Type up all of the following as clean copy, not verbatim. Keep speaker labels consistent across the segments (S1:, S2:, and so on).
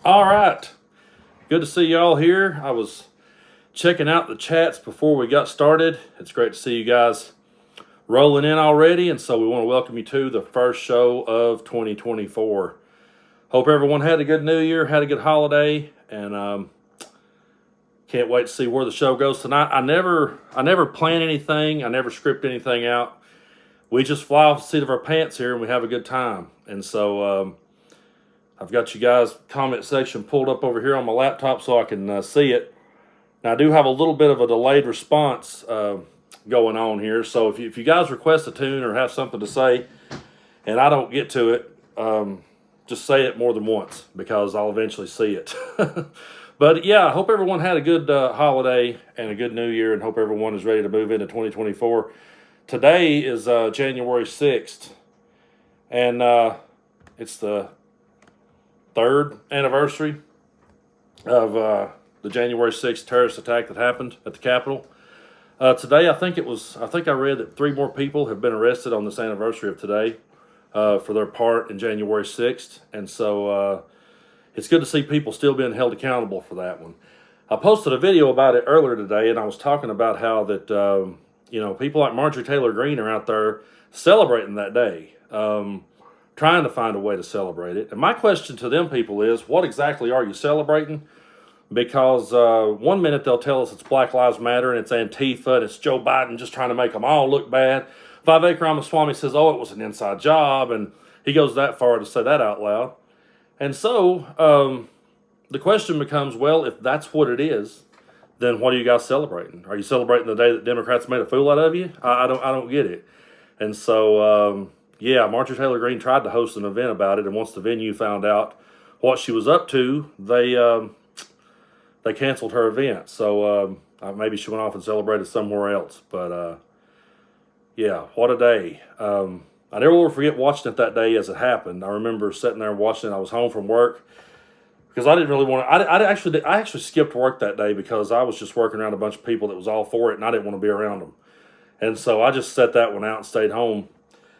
S1: All right. Good to see y'all here. I was checking out the chats before we got started. It's great to see you guys rolling in already, and so we want to welcome you to the first show of 2024. Hope everyone had a good New Year, had a good holiday, and can't wait to see where the show goes tonight. I never plan anything. I never script anything out. We just fly off the seat of our pants here, and we have a good time. And so I've got you guys' comment section pulled up over here on my laptop so I can see it. Now, I do have a little bit of a delayed response going on here. So if you guys request a tune or have something to say and I don't get to it, just say it more than once because I'll eventually see it. But yeah, I hope everyone had a good holiday and a good New Year, and hope everyone is ready to move into 2024. Today is January 6th, and it's the third anniversary of the January 6th terrorist attack that happened at the Capitol. Today, I think I read that 3 more people have been arrested on this anniversary of today for their part in January 6th. And so it's good to see people still being held accountable for that one. I posted a video about it earlier today, and I was talking about how that, people like Marjorie Taylor Greene are out there celebrating that day, trying to find a way to celebrate it. And my question to them people is, what exactly are you celebrating? Because 1 minute they'll tell us it's Black Lives Matter and it's Antifa and it's Joe Biden just trying to make them all look bad. Vivek Ramaswamy says, oh, it was an inside job, and he goes that far to say that out loud. And so the question becomes, well, if that's what it is, then what are you guys celebrating? Are you celebrating the day that Democrats made a fool out of you? I don't get it. And so, Marjorie Taylor Greene tried to host an event about it, and once the venue found out what she was up to, they canceled her event. So maybe she went off and celebrated somewhere else. But what a day. I never will forget watching it that day as it happened. I remember sitting there watching it. I was home from work because I didn't really want to. I actually skipped work that day because I was just working around a bunch of people that was all for it, and I didn't want to be around them. And so I just set that one out and stayed home.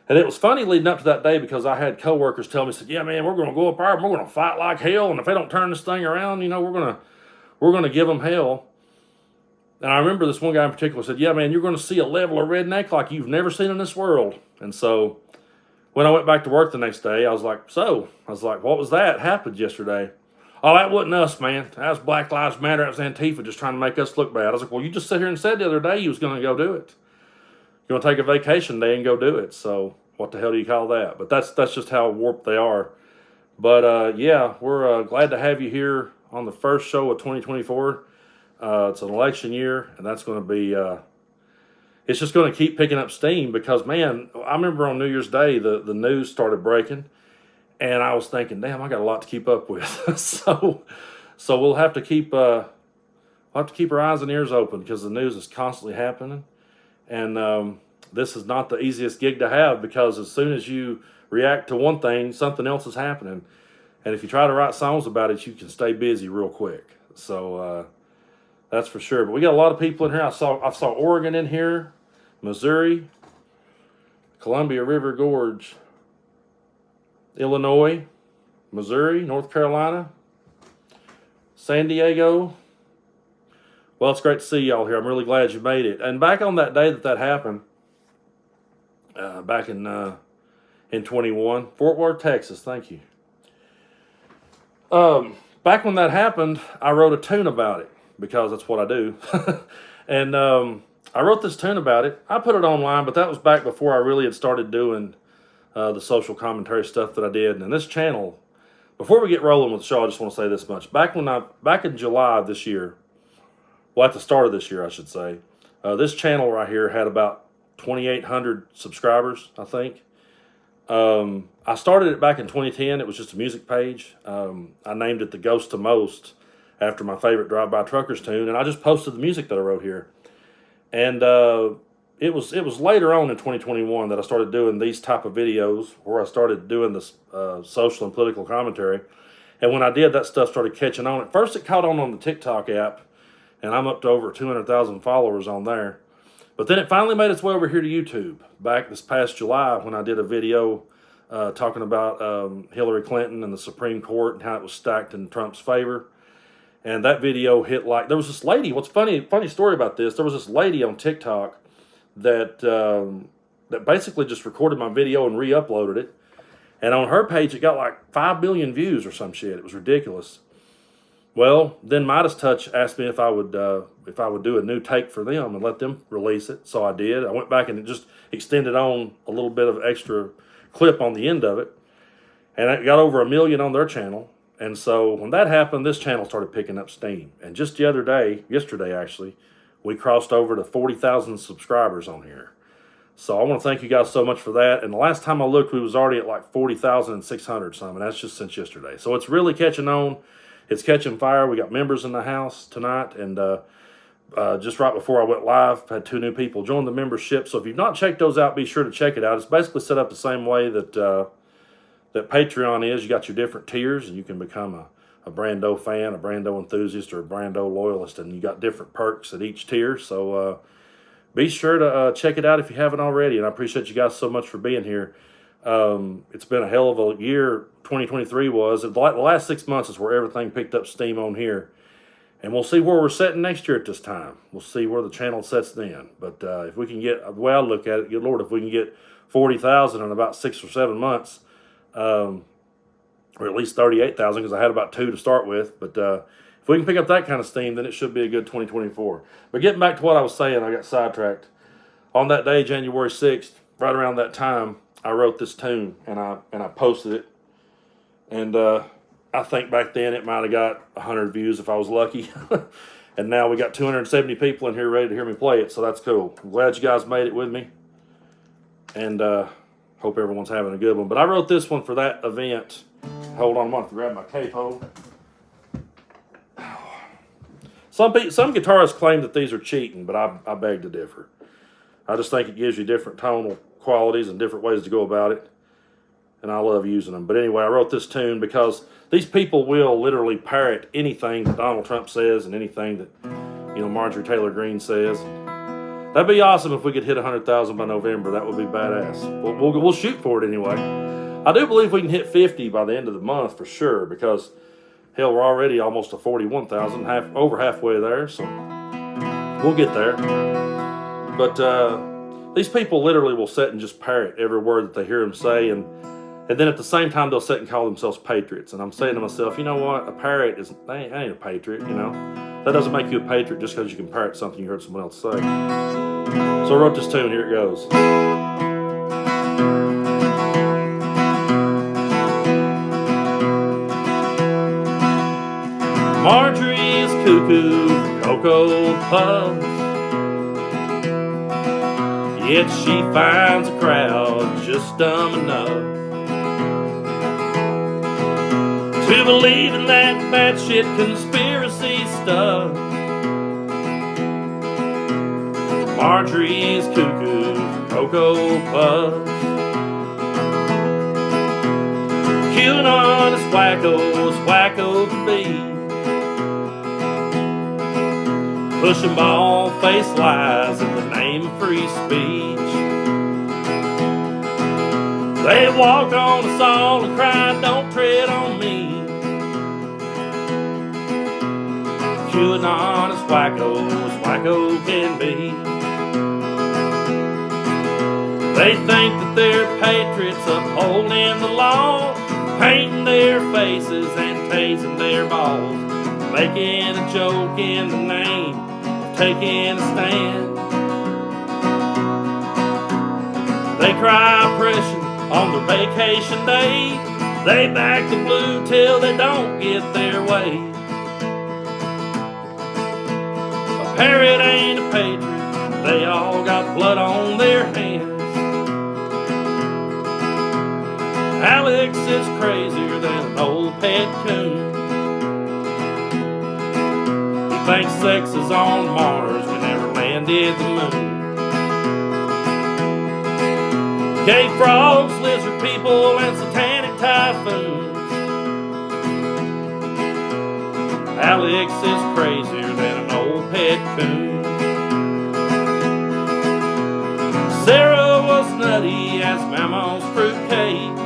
S1: And it was funny leading up to that day because I had coworkers tell me, said, "Yeah, man, we're going to go up there and we're going to fight like hell, and if they don't turn this thing around, we're going to give them hell." And I remember this one guy in particular said, "Yeah, man, you're going to see a level of redneck like you've never seen in this world." And so when I went back to work the next day, I was like, what was that happened yesterday? "Oh, that wasn't us, man. That was Black Lives Matter. That was Antifa just trying to make us look bad." I was like, well, you just sit here and said the other day you was going to go do it. You're going to take a vacation day and go do it. So what the hell do you call that? But that's just how warped they are. But we're glad to have you here on the first show of 2024. It's an election year, and that's going to be, it's just going to keep picking up steam because, man, I remember on New Year's Day, the news started breaking, and I was thinking, damn, I got a lot to keep up with. so we'll have to keep our eyes and ears open because the news is constantly happening. And this is not the easiest gig to have because as soon as you react to one thing, something else is happening. And if you try to write songs about it, you can stay busy real quick. So that's for sure. But we got a lot of people in here. I saw Oregon in here, Missouri, Columbia River Gorge, Illinois, Missouri, North Carolina, San Diego. Well, it's great to see y'all here. I'm really glad you made it. And back on that day that happened, back in 21, Fort Worth, Texas. Thank you. Back when that happened, I wrote a tune about it because that's what I do. And I wrote this tune about it. I put it online, but that was back before I really had started doing the social commentary stuff that I did. And this channel, before we get rolling with the show, I just want to say this much. Back in July of this year, well, at the start of this year, I should say, this channel right here had about 2,800 subscribers, I think. I started it back in 2010. It was just a music page. I named it The Ghost to Most after my favorite Drive-By Truckers tune, and I just posted the music that I wrote here. And it was later on in 2021 that I started doing these type of videos where I started doing this social and political commentary. And when I did, that stuff started catching on. At first, it caught on the TikTok app, and I'm up to over 200,000 followers on there. But then it finally made its way over here to YouTube back this past July when I did a video talking about Hillary Clinton and the Supreme Court and how it was stacked in Trump's favor. And that video hit there was this lady. What's funny story about this? There was this lady on TikTok that that basically just recorded my video and re-uploaded it. And on her page, it got like 5 million views or some shit. It was ridiculous. Well, then Midas Touch asked me if I would do a new take for them and let them release it. So I did. I went back and just extended on a little bit of extra clip on the end of it, and it got over 1 million on their channel. And so when that happened, this channel started picking up steam. And just the other day, yesterday actually, we crossed over to 40,000 subscribers on here. So I want to thank you guys so much for that. And the last time I looked, we was already at like 40,600 some, and that's just since yesterday. So it's really catching on. It's catching fire. We got members in the house tonight, and just right before I went live, had 2 new people join the membership. So if you've not checked those out, be sure to check it out. It's basically set up the same way that that Patreon is. You got your different tiers, and you can become a Brando fan, a Brando enthusiast, or a Brando loyalist, and you got different perks at each tier. So be sure to check it out if you haven't already. And I appreciate you guys so much for being here. It's been a hell of a year. 2023 was. The last 6 months is where everything picked up steam on here. And we'll see where we're sitting next year at this time. We'll see where the channel sets then. But if we can get, the way I look at it, good Lord, if we can get 40,000 in about 6 or 7 months, or at least 38,000, because I had about 2 to start with. But if we can pick up that kind of steam, then it should be a good 2024. But getting back to what I was saying, I got sidetracked. On that day, January 6th, right around that time, I wrote this tune, and I posted it. And I think back then it might have got 100 views if I was lucky. And now we got 270 people in here ready to hear me play it, so that's cool. I'm glad you guys made it with me. And hope everyone's having a good one. But I wrote this one for that event. Hold on, I'm going to grab my capo. Some guitarists claim that these are cheating, but I beg to differ. I just think it gives you different tonal qualities and different ways to go about it. And I love using them. But anyway, I wrote this tune because these people will literally parrot anything that Donald Trump says and anything that, Marjorie Taylor Greene says. That'd be awesome if we could hit 100,000 by November. That would be badass. We'll shoot for it anyway. I do believe we can hit 50 by the end of the month for sure, because hell, we're already almost to 41,000, over halfway there. So we'll get there. But these people literally will sit and just parrot every word that they hear him say, and then at the same time they'll sit and call themselves patriots. And I'm saying to myself, you know what? A parrot ain't a patriot. That doesn't make you a patriot just because you can parrot something you heard someone else say. So I wrote this tune. Here it goes. Marjorie's cuckoo, Cocoa Puffs. Yet she finds a crowd just dumb enough to believe in that batshit conspiracy stuff. Marjorie's cuckoo, Cocoa Puffs. QAnon is wacko as wacko can be. Pushing bald-faced lies in the name of free speech. They walk on us all and cry, don't tread on me. QAnon is wacko can be. They think that they're patriots upholding the law, painting their faces and tasing their balls, making a joke in the name of taking a stand. They cry oppression on their vacation day. They back the blue till they don't get their way. A parrot ain't a patriot. They all got blood on their hands. Alex is crazier than an old pet coon. He thinks sex is on Mars. We never landed the moon. Cave frogs, lizard people, and satanic typhoons. Alex is crazier than an old pet coon. Sarah was nutty as Mama's fruitcake.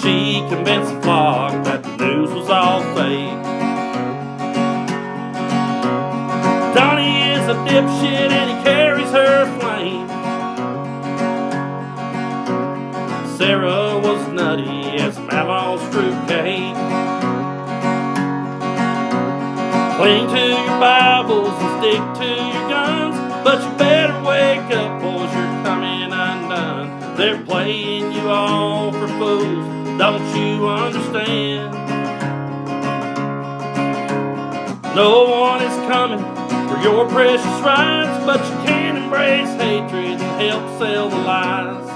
S1: she convinced the flock that the news was all fake. Donnie is a dipshit and he carries her flame. Sarah was nutty as Mama's fruitcake. Cling to your Bibles and stick to your guns, but you better wake up, boys, you're coming undone. They're playing you all for fools, don't you understand? No one is coming for your precious rights, but you can embrace hatred and help sell the lies.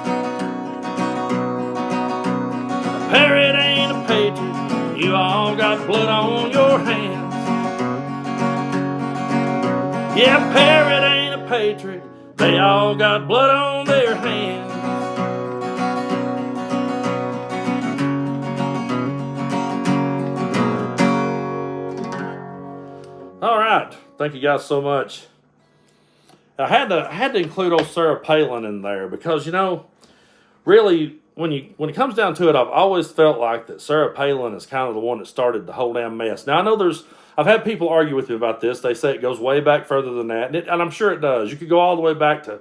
S1: A parrot ain't a patriot, you all got blood on your hands. Yeah, a parrot ain't a patriot, they all got blood on their hands. All right, thank you guys so much. I had to include old Sarah Palin in there because, you know, really when it comes down to it, I've always felt like that Sarah Palin is kind of the one that started the whole damn mess. Now I know I've had people argue with me about this. They say it goes way back further than that, and I'm sure it does. You could go all the way back to,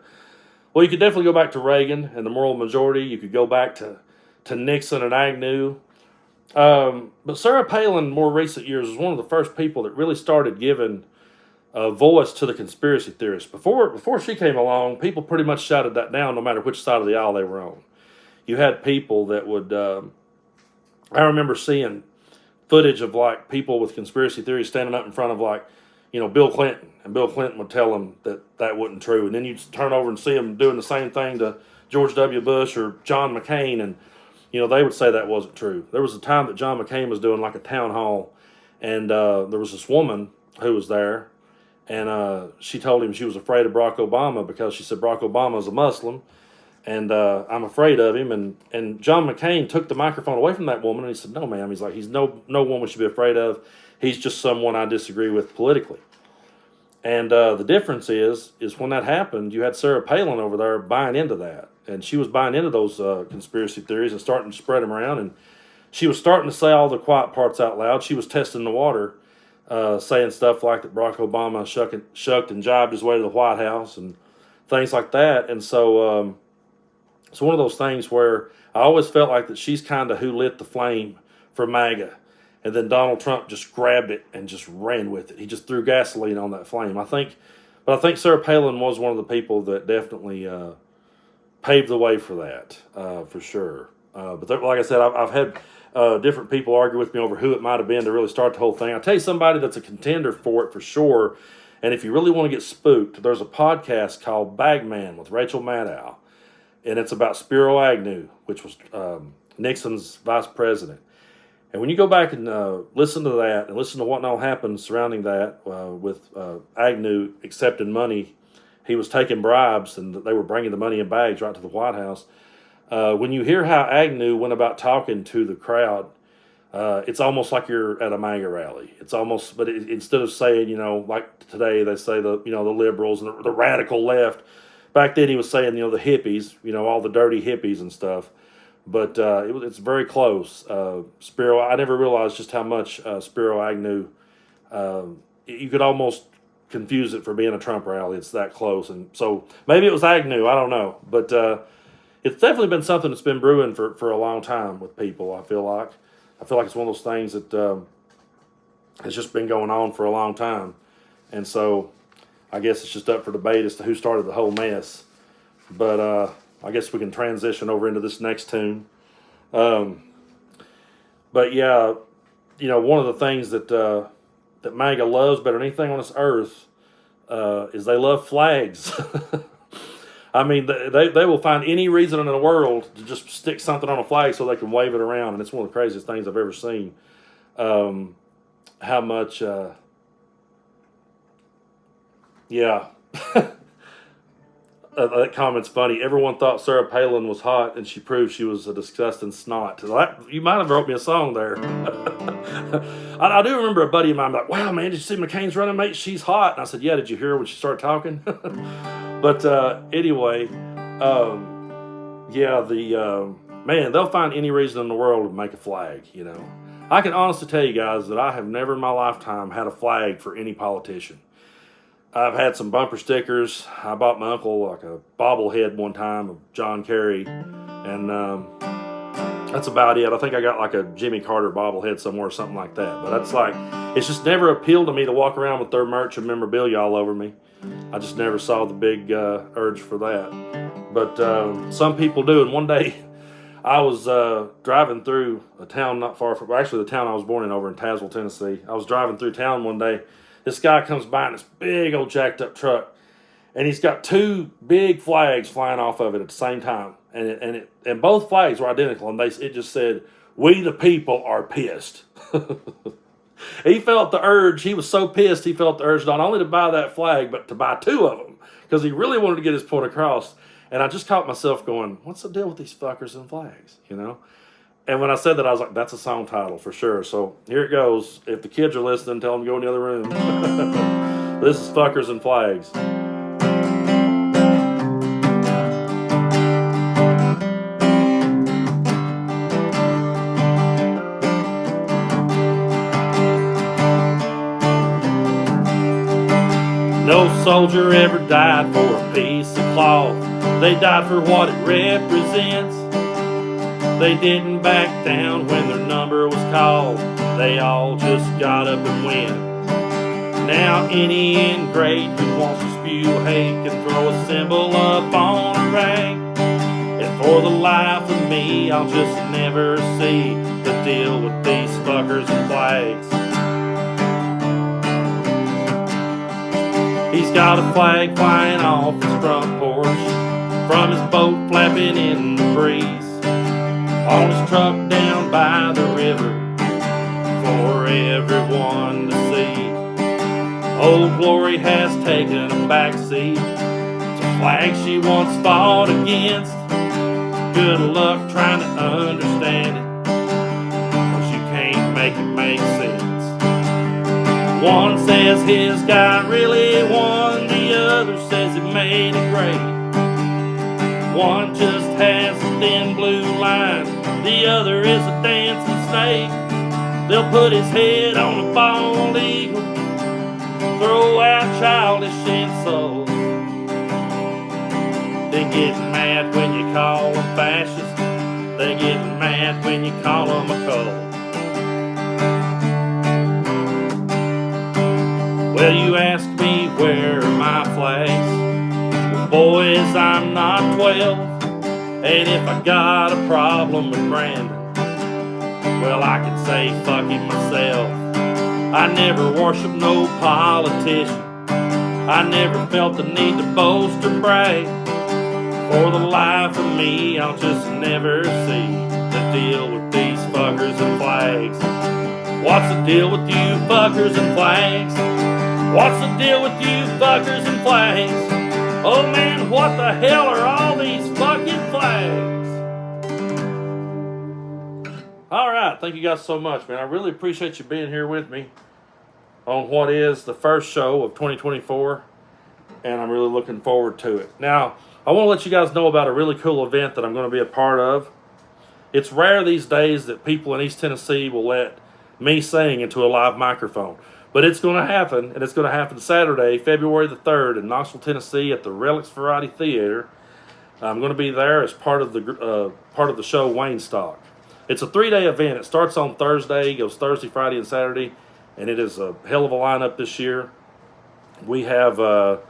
S1: well, you could definitely go back to Reagan and the moral majority. You could go back to Nixon and Agnew. But Sarah Palin, in more recent years, was one of the first people that really started giving a voice to the conspiracy theorists. Before she came along, people pretty much shouted that down no matter which side of the aisle they were on. You had people that would, I remember seeing footage of like people with conspiracy theories standing up in front of like, you know, Bill Clinton, and Bill Clinton would tell them that wasn't true. And then you'd turn over and see them doing the same thing to George W. Bush or John McCain, and you know, they would say that wasn't true. There was a time that John McCain was doing like a town hall, and there was this woman who was there, and she told him she was afraid of Barack Obama because she said Barack Obama is a Muslim, and I'm afraid of him. And John McCain took the microphone away from that woman, and he said, "No, ma'am." He's like, "He's no one we should be afraid of. He's just someone I disagree with politically." And the difference is when that happened, you had Sarah Palin over there buying into that. And she was buying into those conspiracy theories and starting to spread them around. And she was starting to say all the quiet parts out loud. She was testing the water, saying stuff like that Barack Obama shucked and jived his way to the White House and things like that. And so it's one of those things where I always felt like that she's kind of who lit the flame for MAGA. And then Donald Trump just grabbed it and just ran with it. He just threw gasoline on that flame. I think Sarah Palin was one of the people that definitely paved the way for that, for sure. But like I said, I've had different people argue with me over who it might have been to really start the whole thing. I'll tell you somebody that's a contender for it for sure. And if you really want to get spooked, there's a podcast called Bagman with Rachel Maddow. And it's about Spiro Agnew, which was Nixon's vice president. And when you go back and listen to that and listen to what all happened surrounding that with Agnew accepting money, he was taking bribes and they were bringing the money in bags right to the White House. When you hear how Agnew went about talking to the crowd, it's almost like you're at a MAGA rally. It's almost, but instead of saying, you know, like today they say the liberals and the radical left, back then he was saying, the hippies, all the dirty hippies and stuff. But it's very close. Spiro, I never realized just how much Spiro Agnew, you could almost confuse it for being a Trump rally. It's that close. And so maybe it was Agnew, I don't know. But it's definitely been something that's been brewing for a long time with people, I feel like. It's one of those things that has just been going on for a long time. And so I guess it's just up for debate as to who started the whole mess. But I guess we can transition over into this next tune. But yeah, one of the things that MAGA loves better than anything on this earth is they love flags. I mean, they will find any reason in the world to just stick something on a flag so they can wave it around, and it's one of the craziest things I've ever seen. How much, yeah. That comment's funny. Everyone thought Sarah Palin was hot, and she proved she was a disgusting snot. You might have wrote me a song there. I do remember a buddy of mine like, "Wow, man, did you see McCain's running mate? She's hot." And I said, "Yeah, did you hear her when she started talking?" But anyway, yeah, man, they'll find any reason in the world to make a flag, you know. I can honestly tell you guys that I have never in my lifetime had a flag for any politician. I've had some bumper stickers. I bought my uncle like a bobblehead one time of John Kerry, and that's about it. I think I got like a Jimmy Carter bobblehead somewhere or something like that. But that's like, it's just never appealed to me to walk around with their merch and memorabilia all over me. I just never saw the big urge for that. But some people do. And one day I was driving through a town not far from, actually the town I was born in, over in Tazewell, Tennessee. I was driving through town one day. This guy comes by in this big old jacked up truck, and he's got two big flags flying off of it at the same time. And both flags were identical, and it just said, "We the people are pissed." He felt the urge. He was so pissed. He felt the urge not only to buy that flag, but to buy two of them, because he really wanted to get his point across. And I just caught myself going, "What's the deal with these fuckers and flags?" You know. And when I said that, I was like, "That's a song title for sure." So here it goes. If the kids are listening, tell them to go in the other room. This is Fuckers and Flags. No soldier ever died for a piece of cloth. They died for what it represents. They didn't back down when their number was called. They all just got up and went. Now any ingrate who wants to spew hate can throw a symbol up on a rag. And for the life of me, I'll just never see the deal with these fuckers and flags. He's got a flag flying off his front porch, from his boat flapping in the breeze, on his truck down by the river, for everyone to see. Old Glory has taken a backseat to flags she once fought against. Good luck trying to understand it, 'cause you can't make it make sense. One says his guy really won, the other says it made it great. One just has a thin blue line, the other is a dancing snake. They'll put his head on a bald eagle, throw out childish insults, they get mad when you call them fascist, they get mad when you call them a cult. Well, you ask me where are my flags? Well, boys, I'm not 12, and if I got a problem with Brandon, well, I can say fuck him myself. I never worship no politician, I never felt the need to boast or brag. For the life of me, I'll just never see the deal with these fuckers and flags. What's the deal with you fuckers and flags? What's the deal with you fuckers and flags? Oh man, what the hell are all these fucking flags? Alright, thank you guys so much, man. I really appreciate you being here with me on what is the first show of 2024, and I'm really looking forward to it. Now, I want to let you guys know about a really cool event that I'm going to be a part of. It's rare these days that people in East Tennessee will let me sing into a live microphone. But it's going to happen, and it's going to happen Saturday, February the 3rd in Knoxville, Tennessee at the Relics Variety Theater. I'm going to be there as part of the show Wayne Stock. It's a 3-day event. It starts on Thursday, goes Thursday, Friday, and Saturday, and it is a hell of a lineup this year. We have we're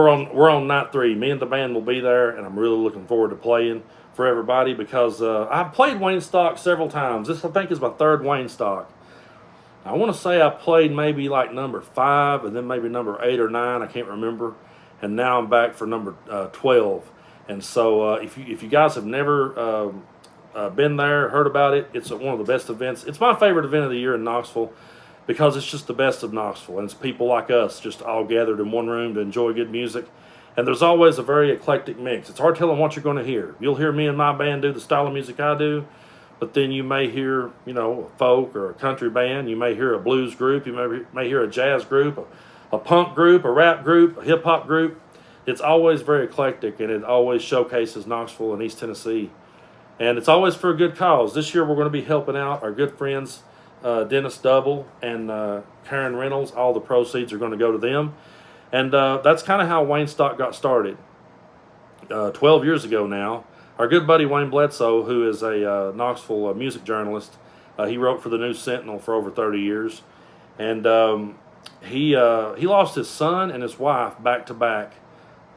S1: on night 3. Me and the band will be there, and I'm really looking forward to playing for everybody because I've played Wayne Stock several times. This, I think, is my 3rd Wayne Stock. I want to say I played maybe like number 5 and then maybe number 8 or 9. I can't remember. And now I'm back for number 12. And so if you guys have never been there, heard about it, it's one of the best events. It's my favorite event of the year in Knoxville because it's just the best of Knoxville. And it's people like us just all gathered in one room to enjoy good music. And there's always a very eclectic mix. It's hard to tell them what you're going to hear. You'll hear me and my band do the style of music I do. But then you may hear, a folk or a country band. You may hear a blues group. You may hear a jazz group, a punk group, a rap group, a hip-hop group. It's always very eclectic, and it always showcases Knoxville and East Tennessee And it's always for a good cause. This year we're going to be helping out our good friends Dennis Double and Karen Reynolds. All the proceeds are going to go to them. And that's kind of how Wayne Stock got started. 12 years ago now, our good buddy Wayne Bledsoe, who is a Knoxville music journalist, he wrote for the News Sentinel for over 30 years. And he lost his son and his wife back to back,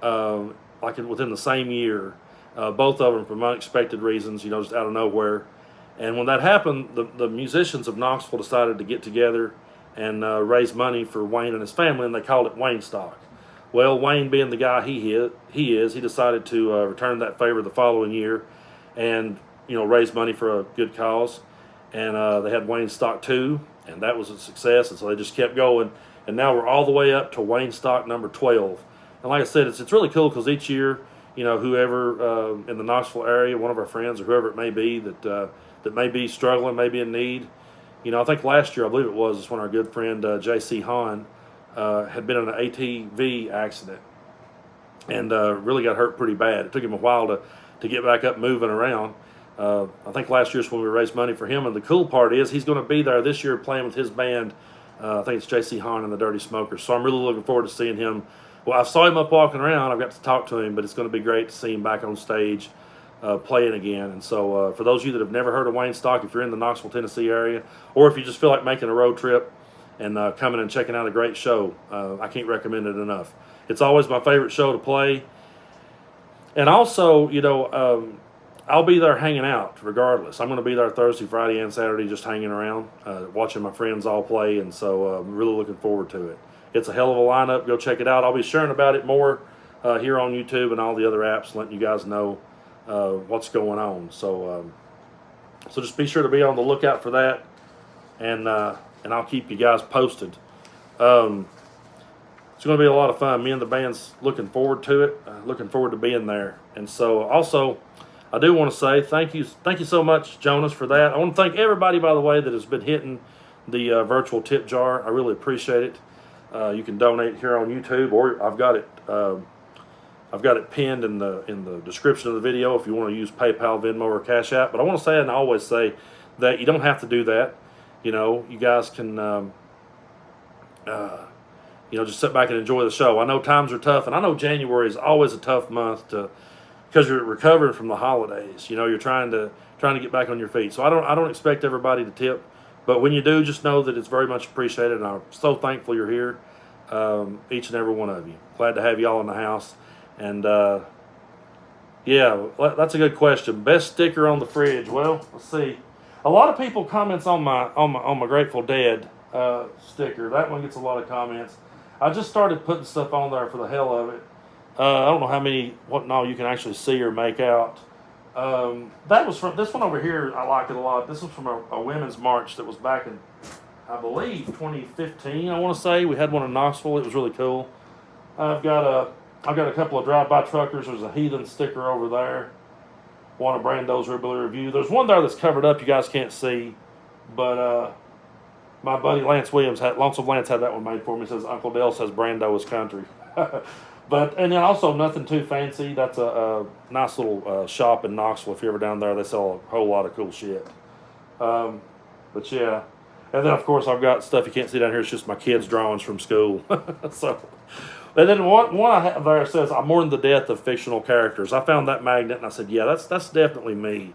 S1: within the same year. Both of them from unexpected reasons, just out of nowhere. And when that happened, the musicians of Knoxville decided to get together and raise money for Wayne and his family, and they called it Wayne Stock. Well, Wayne being the guy he decided to return that favor the following year and, raise money for a good cause. And they had Wayne Stock 2, and that was a success, and so they just kept going. And now we're all the way up to Wayne Stock number 12. And like I said, it's really cool because each year, whoever in the Knoxville area, one of our friends or whoever it may be that may be struggling, may be in need. I think last year, I believe it was when our good friend J.C. Hahn had been in an ATV accident and really got hurt pretty bad. It took him a while to get back up moving around. I think last year's when we raised money for him. And the cool part is he's going to be there this year playing with his band. I think it's J.C. Hahn and the Dirty Smokers. So I'm really looking forward to seeing him. Well, I saw him up walking around. I've got to talk to him, but it's going to be great to see him back on stage playing again. And so for those of you that have never heard of Wayne Stock, if you're in the Knoxville, Tennessee area, or if you just feel like making a road trip and coming and checking out a great show, I can't recommend it enough. It's always my favorite show to play. And also, I'll be there hanging out regardless. I'm going to be there Thursday, Friday, and Saturday just hanging around, watching my friends all play, and so I'm really looking forward to it. It's a hell of a lineup. Go check it out. I'll be sharing about it more here on YouTube and all the other apps, letting you guys know what's going on. So just be sure to be on the lookout for that, and I'll keep you guys posted. It's going to be a lot of fun. Me and the band's looking forward to it. Looking forward to being there. And so also, I do want to say thank you so much, Jonas, for that. I want to thank everybody, by the way, that has been hitting the virtual tip jar. I really appreciate it. You can donate here on YouTube, or I've got it pinned in the description of the video if you want to use PayPal, Venmo, or CashApp. But I want to say, and I always say, that you don't have to do that. You guys can just sit back and enjoy the show. I know times are tough, and I know January is always a tough month because you're recovering from the holidays. You're trying to get back on your feet. So I don't expect everybody to tip, but when you do, just know that it's very much appreciated, and I'm so thankful you're here, each and every one of you. Glad to have you all in the house. And yeah, that's a good question. Best sticker on the fridge. Well, let's see. A lot of people comments on my Grateful Dead sticker. That one gets a lot of comments. I just started putting stuff on there for the hell of it. I don't know what all you can actually see or make out. That was from this one over here. I like it a lot. This was from a women's march that was back in, I believe, 2015. I want to say we had one in Knoxville. It was really cool. I've got a couple of drive-by truckers. There's a heathen sticker over there. One of Brando's Hillbilly Review. There's one there that's covered up. You guys can't see, but my buddy Lonesome Lance had that one made for me. It says Uncle Dale says Brando is country. And then also nothing too fancy. That's a nice little shop in Knoxville. If you're ever down there, they sell a whole lot of cool shit. But yeah. And then, of course, I've got stuff you can't see down here. It's just my kids' drawings from school. And then one I have there says, I mourn the death of fictional characters. I found that magnet, and I said, yeah, that's definitely me.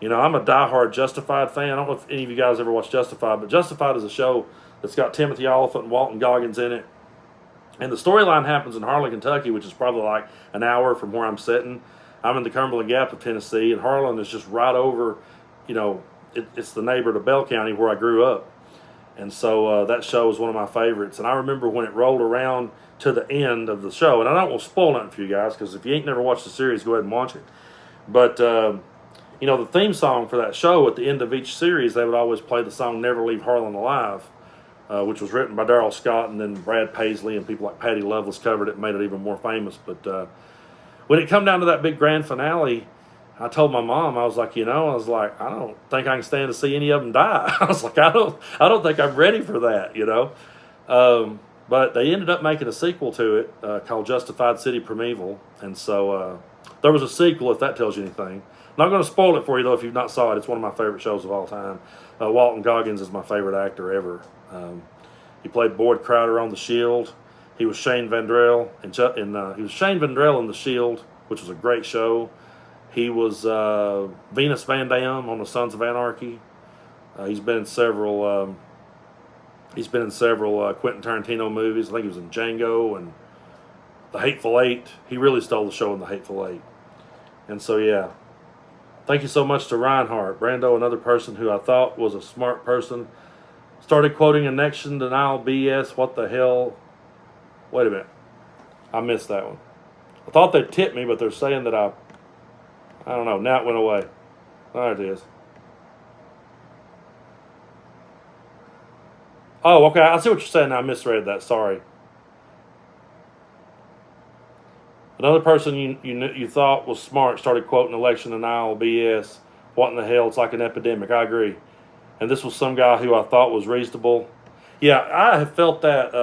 S1: I'm a diehard Justified fan. I don't know if any of you guys ever watched Justified, but Justified is a show that's got Timothy Olyphant and Walton Goggins in it. And the storyline happens in Harlan, Kentucky, which is probably like an hour from where I'm sitting. I'm in the Cumberland Gap of Tennessee, and Harlan is just right over, it's the neighbor to Bell County where I grew up. And so that show is one of my favorites. And I remember when it rolled around to the end of the show, and I don't want to spoil nothing for you guys, because if you ain't never watched the series, go ahead and watch it. But, the theme song for that show at the end of each series, they would always play the song Never Leave Harlan Alive, which was written by Darrell Scott, and then Brad Paisley and people like Patty Loveless covered it and made it even more famous. But when it come down to that big grand finale, I told my mom, I was like, I don't think I can stand to see any of them die. I was like, I don't think I'm ready for that, But they ended up making a sequel to it called Justified City Primeval. And so there was a sequel, if that tells you anything. Not going to spoil it for you, though, if you've not saw it. It's one of my favorite shows of all time. Walton Goggins is my favorite actor ever. He played Boyd Crowder on The Shield. He was Shane Vendrell, he was Shane Vendrell in The Shield, which was a great show. He was Venus Van Dam on the Sons of Anarchy. He's been in several. Quentin Tarantino movies. I think he was in Django and The Hateful Eight. He really stole the show in The Hateful Eight. And so, yeah. Thank you so much to Reinhardt. Brando, another person who I thought was a smart person, started quoting election denial BS. What the hell? Wait a minute. I missed that one. I thought they tipped me, but they're saying that I don't know. Now it went away. There it is. Oh, okay. I see what you're saying. I misread that. Sorry. Another person you thought was smart started quoting election denial BS. What in the hell? It's like an epidemic. I agree. And this was some guy who I thought was reasonable. Yeah, I have felt that.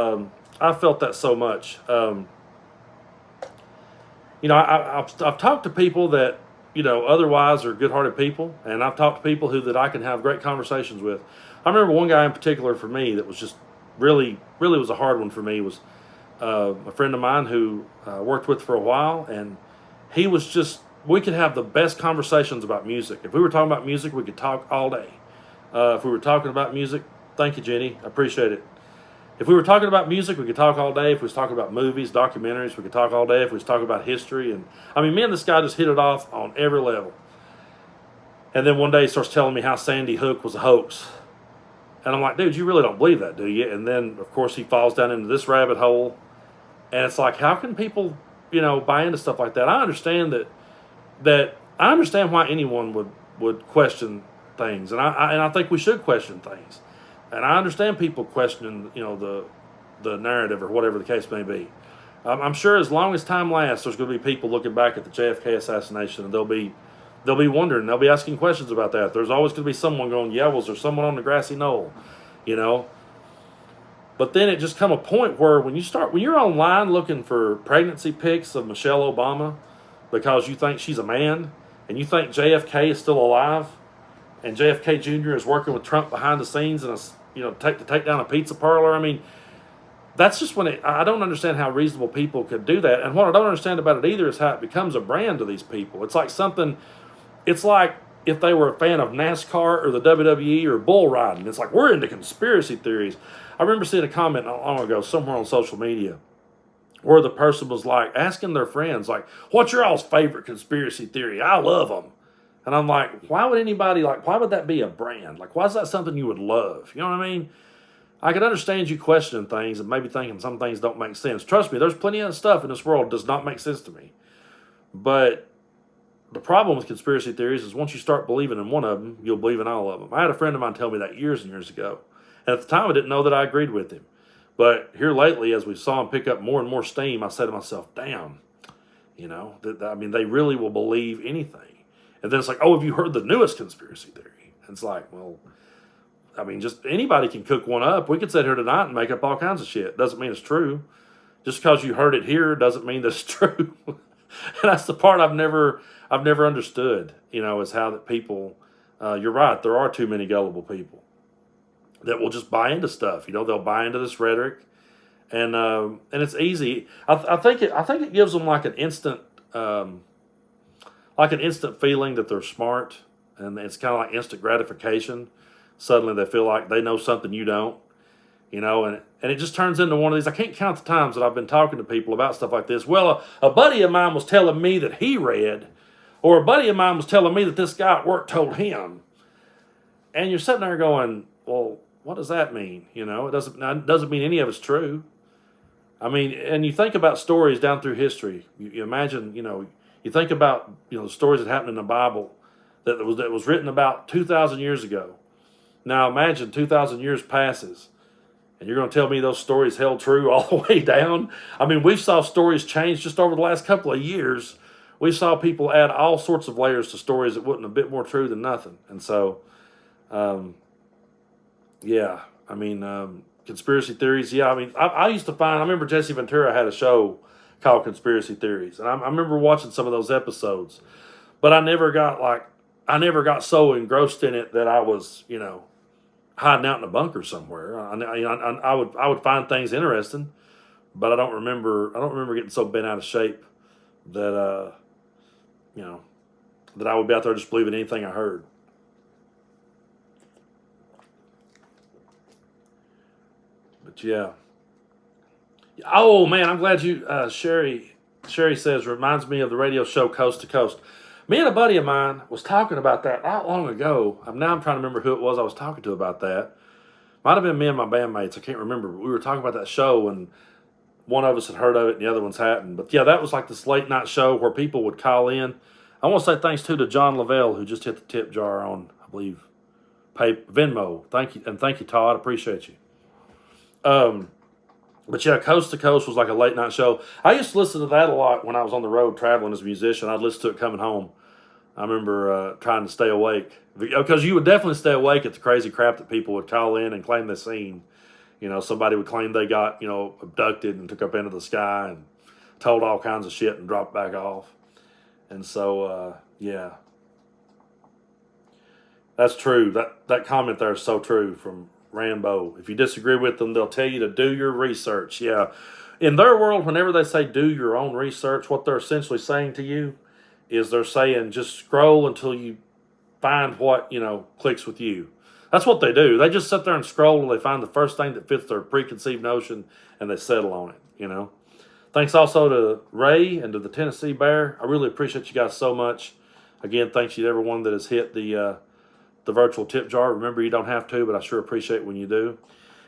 S1: I felt that so much. I've talked to people that otherwise are good-hearted people, and I've talked to people that I can have great conversations with. I remember one guy in particular for me that was just really was a hard one for me. Was a friend of mine who I worked with for a while, and he was just, we could have the best conversations about music. If we were talking about music, we could talk all day. If we were talking about music, thank you, Jenny, I appreciate it. If we were talking about music, we could talk all day. If we was talking about movies, documentaries, we could talk all day. If we was talking about history, and I mean, me and this guy just hit it off on every level. And then one day he starts telling me how Sandy Hook was a hoax. And I'm like, dude, you really don't believe that, do you? And then, of course, he falls down into this rabbit hole. And it's like, how can people, buy into stuff like that? I understand that I understand why anyone would question things. And I think we should question things. And I understand people questioning, the narrative or whatever the case may be. I'm sure as long as time lasts, there's going to be people looking back at the JFK assassination, and they'll be wondering, they'll be asking questions about that. There's always going to be someone going, yeah, was there someone on the grassy knoll, But then it just come a point where when you're online looking for pregnancy pics of Michelle Obama because you think she's a man and you think JFK is still alive and JFK Jr. is working with Trump behind the scenes and to take down a pizza parlor. I mean, that's just when I don't understand how reasonable people could do that. And what I don't understand about it either is how it becomes a brand to these people. It's like if they were a fan of NASCAR or the WWE or bull riding. It's like, we're into conspiracy theories. I remember seeing a comment not long ago somewhere on social media where the person was like asking their friends, like, what's your all's favorite conspiracy theory? I love them. And I'm like, why would that be a brand? Like, why is that something you would love? You know what I mean? I can understand you questioning things and maybe thinking some things don't make sense. Trust me, there's plenty of stuff in this world that does not make sense to me. But the problem with conspiracy theories is once you start believing in one of them, you'll believe in all of them. I had a friend of mine tell me that years and years ago. And at the time, I didn't know that I agreed with him. But here lately, as we saw him pick up more and more steam, I said to myself, damn, they really will believe anything. And then it's like, oh, have you heard the newest conspiracy theory? And it's like, well, I mean, just anybody can cook one up. We could sit here tonight and make up all kinds of shit. Doesn't mean it's true. Just because you heard it here doesn't mean that it's true. And that's the part I've never understood, is how that people, you're right, there are too many gullible people that will just buy into stuff. They'll buy into this rhetoric, and it's easy. I think it gives them like an instant feeling that they're smart, and it's kind of like instant gratification. Suddenly they feel like they know something you don't, and it just turns into one of these. I can't count the times that I've been talking to people about stuff like this. Well, a buddy of mine was telling me that he read, or a buddy of mine was telling me that this guy at work told him. And you're sitting there going, well, what does that mean? It doesn't mean any of it's true. I mean, and you think about stories down through history. You imagine, you think about, the stories that happened in the Bible that was written about 2,000 years ago. Now imagine 2,000 years passes, and you're going to tell me those stories held true all the way down? I mean, we saw stories change just over the last couple of years. We saw people add all sorts of layers to stories that wasn't a bit more true than nothing. And so, conspiracy theories. Yeah, I mean, I used to find, I remember Jesse Ventura had a show called Conspiracy Theories. And I remember watching some of those episodes. but I never got so engrossed in it that I was, hiding out in a bunker somewhere. I would find things interesting, but I don't remember getting so bent out of shape that you know that I would be out there just believing anything I heard. But yeah. Oh man, I'm glad you Sherry says reminds me of the radio show Coast to Coast. Me and a buddy of mine was talking about that not long ago. Now I'm trying to remember who it was I was talking to about that. Might have been me and my bandmates. I can't remember. But we were talking about that show, and one of us had heard of it, and the other one's hadn't. But yeah, that was like this late night show where people would call in. I want to say thanks to John Lavelle, who just hit the tip jar on, I believe, Venmo. Thank you, and thank you, Todd. Appreciate you. But yeah, Coast to Coast was like a late night show. I used to listen to that a lot when I was on the road traveling as a musician. I'd listen to it coming home. I remember trying to stay awake because you would definitely stay awake at the crazy crap that people would call in and claim they seen. Somebody would claim they got, abducted and took up into the sky and told all kinds of shit and dropped back off. And so, yeah, that's true. That comment there is so true from Rambo. If you disagree with them, they'll tell you to do your research. Yeah. In their world, whenever they say do your own research, what they're essentially saying to you is they're saying just scroll until you find what, clicks with you. That's what they do. They just sit there and scroll till they find the first thing that fits their preconceived notion and they settle on it, Thanks also to Ray and to the Tennessee Bear. I really appreciate you guys so much. Again, thanks to everyone that has hit the virtual tip jar. Remember, you don't have to, but I sure appreciate when you do.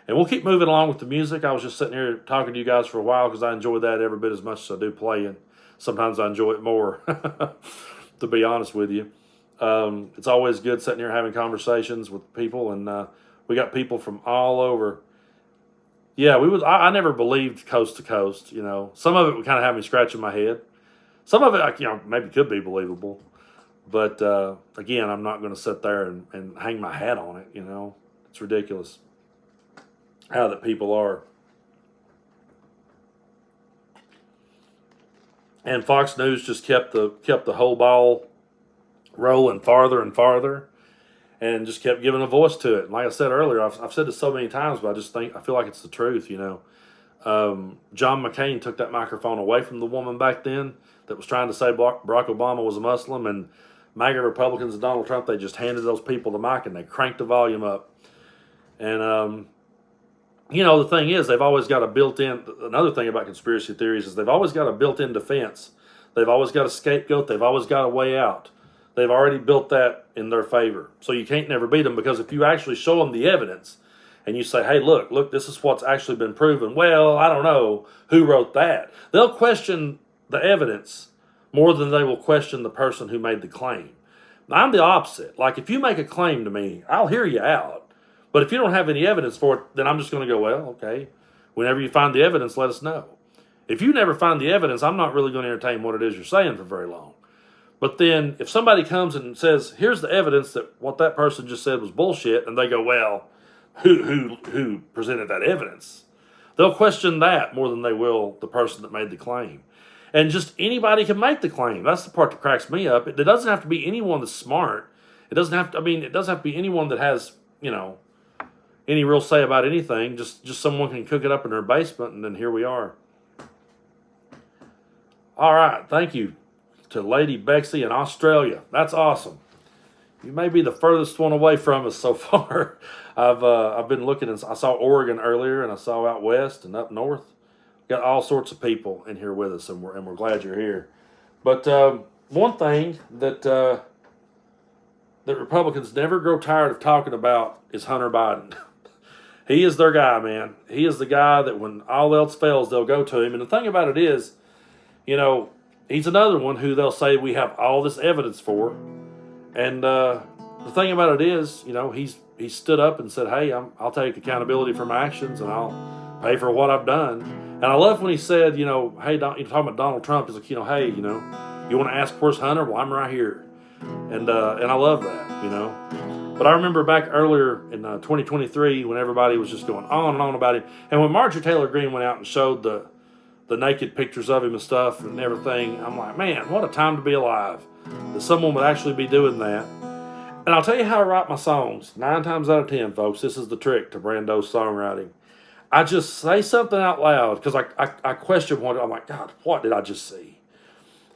S1: And we'll keep moving along with the music. I was just sitting here talking to you guys for a while because I enjoy that every bit as much as I do playing. Sometimes I enjoy it more, to be honest with you. It's always good sitting here having conversations with people, and we got people from all over. Yeah, I never believed Coast to Coast. Some of it would kind of have me scratching my head. Some of it, maybe could be believable. But again, I'm not going to sit there and hang my hat on it. It's ridiculous how that people are. And Fox News just kept the whole ball rolling farther and farther, and just kept giving a voice to it. And like I said earlier, I've said this so many times, but I feel like it's the truth. John McCain took that microphone away from the woman back then that was trying to say Barack Obama was a Muslim, and MAGA Republicans and Donald Trump, they just handed those people the mic and they cranked the volume up. And the thing is, they've always got a built-in. Another thing about conspiracy theories is they've always got a built-in defense. They've always got a scapegoat. They've always got a way out. They've already built that in their favor. So you can't never beat them, because if you actually show them the evidence and you say, hey, look, this is what's actually been proven. Well, I don't know who wrote that. They'll question the evidence more than they will question the person who made the claim. Now, I'm the opposite. Like, if you make a claim to me, I'll hear you out. But if you don't have any evidence for it, then I'm just going to go, well, okay. Whenever you find the evidence, let us know. If you never find the evidence, I'm not really going to entertain what it is you're saying for very long. But then if somebody comes and says, here's the evidence that what that person just said was bullshit, and they go, well, who presented that evidence? They'll question that more than they will the person that made the claim. And just anybody can make the claim. That's the part that cracks me up. It doesn't have to be anyone that's smart. It doesn't have to be anyone that has, any real say about anything. Just someone can cook it up in their basement, and then here we are. All right, thank you to Lady Bexy in Australia. That's awesome. You may be the furthest one away from us so far. I've been looking, and I saw Oregon earlier, and I saw out west and up north. Got all sorts of people in here with us, and we're glad you're here. But one thing that Republicans never grow tired of talking about is Hunter Biden. He is their guy, man. He is the guy that when all else fails, they'll go to him. And the thing about it is, he's another one who they'll say we have all this evidence for. And the thing about it is, he stood up and said, hey, I'll take accountability for my actions, and I'll pay for what I've done. And I love when he said, hey, you're talking about Donald Trump. He's like, hey, you want to ask where's Hunter? Well, I'm right here. And I love that, But I remember back earlier in 2023 when everybody was just going on and on about him. And when Marjorie Taylor Greene went out and showed the the naked pictures of him and stuff and everything. I'm like, man, what a time to be alive, that someone would actually be doing that. And I'll tell you how I write my songs. 9 times out of 10, folks, this is the trick to Brando's songwriting. I just say something out loud because I question what, I'm like, God, what did I just see?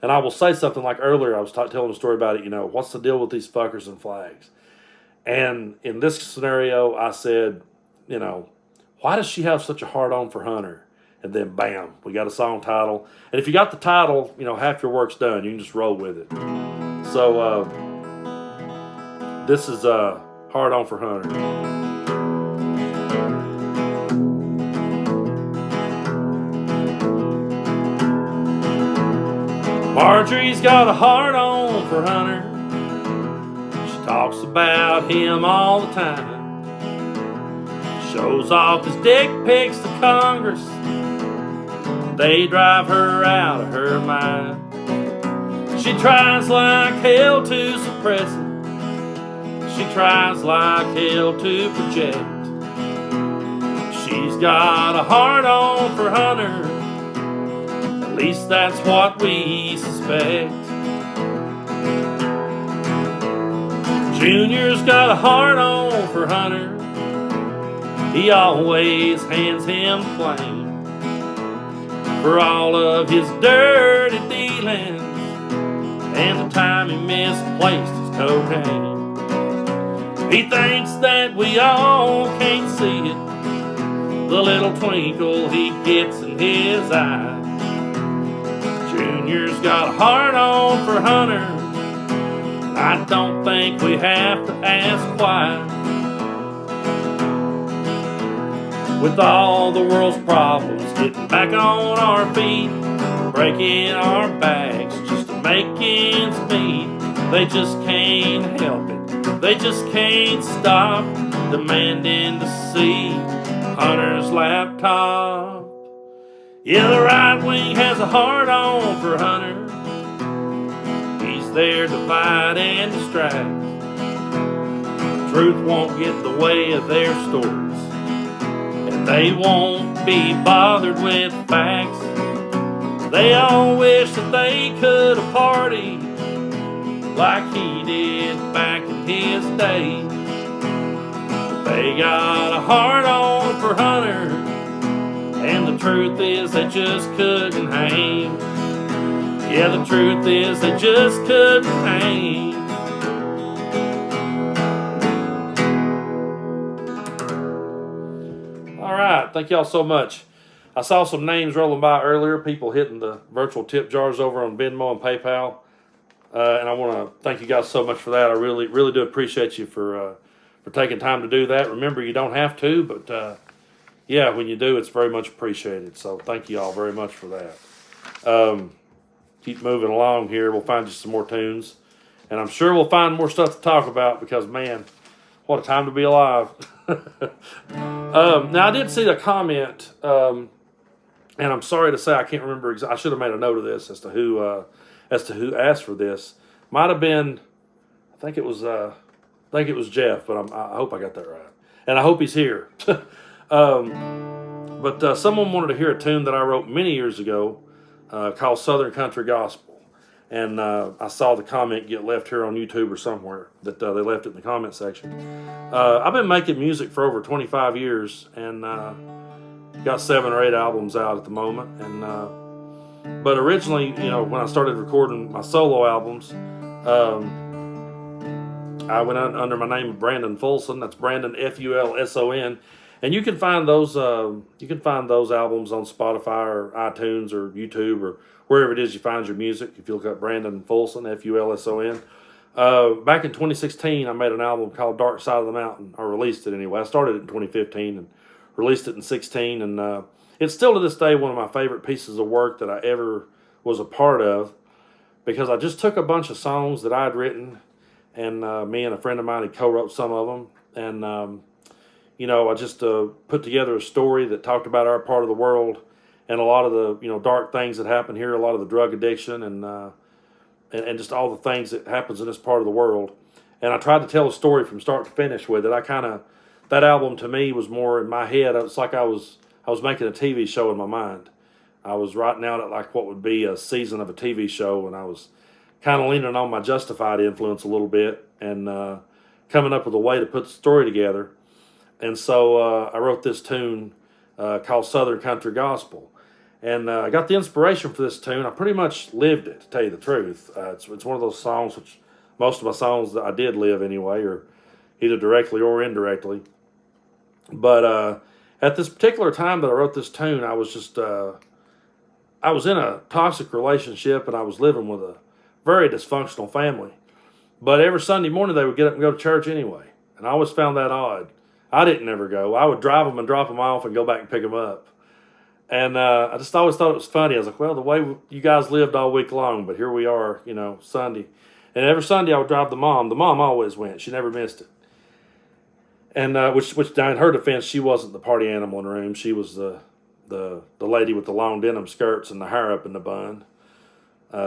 S1: And I will say something like earlier, I was telling a story about it, what's the deal with these fuckers and flags? And in this scenario, I said, why does she have such a hard-on for Hunter? And then, bam, we got a song title. And if you got the title, half your work's done. You can just roll with it. So this is Hard-On for Hunter. Marjorie's got a hard-on for Hunter. She talks about him all the time. Shows off his dick pics to Congress. They drive her out of her mind. She tries like hell to suppress it. She tries like hell to project. She's got a hard-on for Hunter. At least that's what we suspect. Junior's got a hard-on for Hunter. He always hands him the blame for all of his dirty dealings and the time he misplaced his cocaine. He thinks that we all can't see it, the little twinkle he gets in his eye. Junior's got a hard-on for Hunter. I don't think we have to ask why. With all the world's problems, getting back on our feet, breaking our backs just to make ends meet. They just can't help it. They just can't stop demanding to see Hunter's laptop. Yeah, the right wing has a hard-on for Hunter. He's there to divide and distract. Truth won't get in the way of their stories. They won't be bothered with facts. They all wish that they could have partied like he did back in his day. They got a hard-on for Hunter, and the truth is they just couldn't hang. Yeah, the truth is they just couldn't hang. Thank y'all so much. I saw some names rolling by earlier, people hitting the virtual tip jars over on Venmo and PayPal. And I want to thank you guys so much for that. I really, really do appreciate you for taking time to do that. Remember, you don't have to, but yeah, when you do, it's very much appreciated. So thank you all very much for that. Keep moving along here. We'll find you some more tunes. And I'm sure we'll find more stuff to talk about because, man, what a time to be alive. Now, I did see a comment, and I'm sorry to say I can't remember. I should have made a note of this as to who asked for this. Might have been, I think it was Jeff, but I hope I got that right, and I hope he's here. But someone wanted to hear a tune that I wrote many years ago called Southern Country Gospel. And I saw the comment get left here on YouTube or somewhere that they left it in the comment section. I've been making music for over 25 years and got 7 or 8 albums out at the moment. And but originally, when I started recording my solo albums, I went under my name of Brandon Fulson. That's Brandon Fulson. And you can find those albums on Spotify or iTunes or YouTube or wherever it is you find your music. If you look up Brandon Fulson, Fulson. Back in 2016, I made an album called Dark Side of the Mountain. I released it anyway. I started it in 2015 and released it in 16. And it's still to this day one of my favorite pieces of work that I ever was a part of, because I just took a bunch of songs that I'd written, and me and a friend of mine had co-wrote some of them. And, I just put together a story that talked about our part of the world and a lot of the, dark things that happen here, a lot of the drug addiction and just all the things that happens in this part of the world. And I tried to tell a story from start to finish with it. That album to me was more in my head. It's like I was making a TV show in my mind. I was writing out at like what would be a season of a TV show, and I was kind of leaning on my Justified influence a little bit and coming up with a way to put the story together. And so I wrote this tune called Southern Country Gospel. And I got the inspiration for this tune. I pretty much lived it, to tell you the truth. It's one of those songs, which most of my songs that I did live anyway, or either directly or indirectly. But at this particular time that I wrote this tune, I was just, I was in a toxic relationship, and I was living with a very dysfunctional family. But every Sunday morning they would get up and go to church anyway. And I always found that odd. I didn't ever go. I would drive them and drop them off and go back and pick them up. And I just always thought it was funny. I was like, well, the way you guys lived all week long, but here we are, Sunday. And every Sunday I would drive the mom. The mom always went. She never missed it. And which in her defense, she wasn't the party animal in the room. She was the lady with the long denim skirts and the hair up in the bun.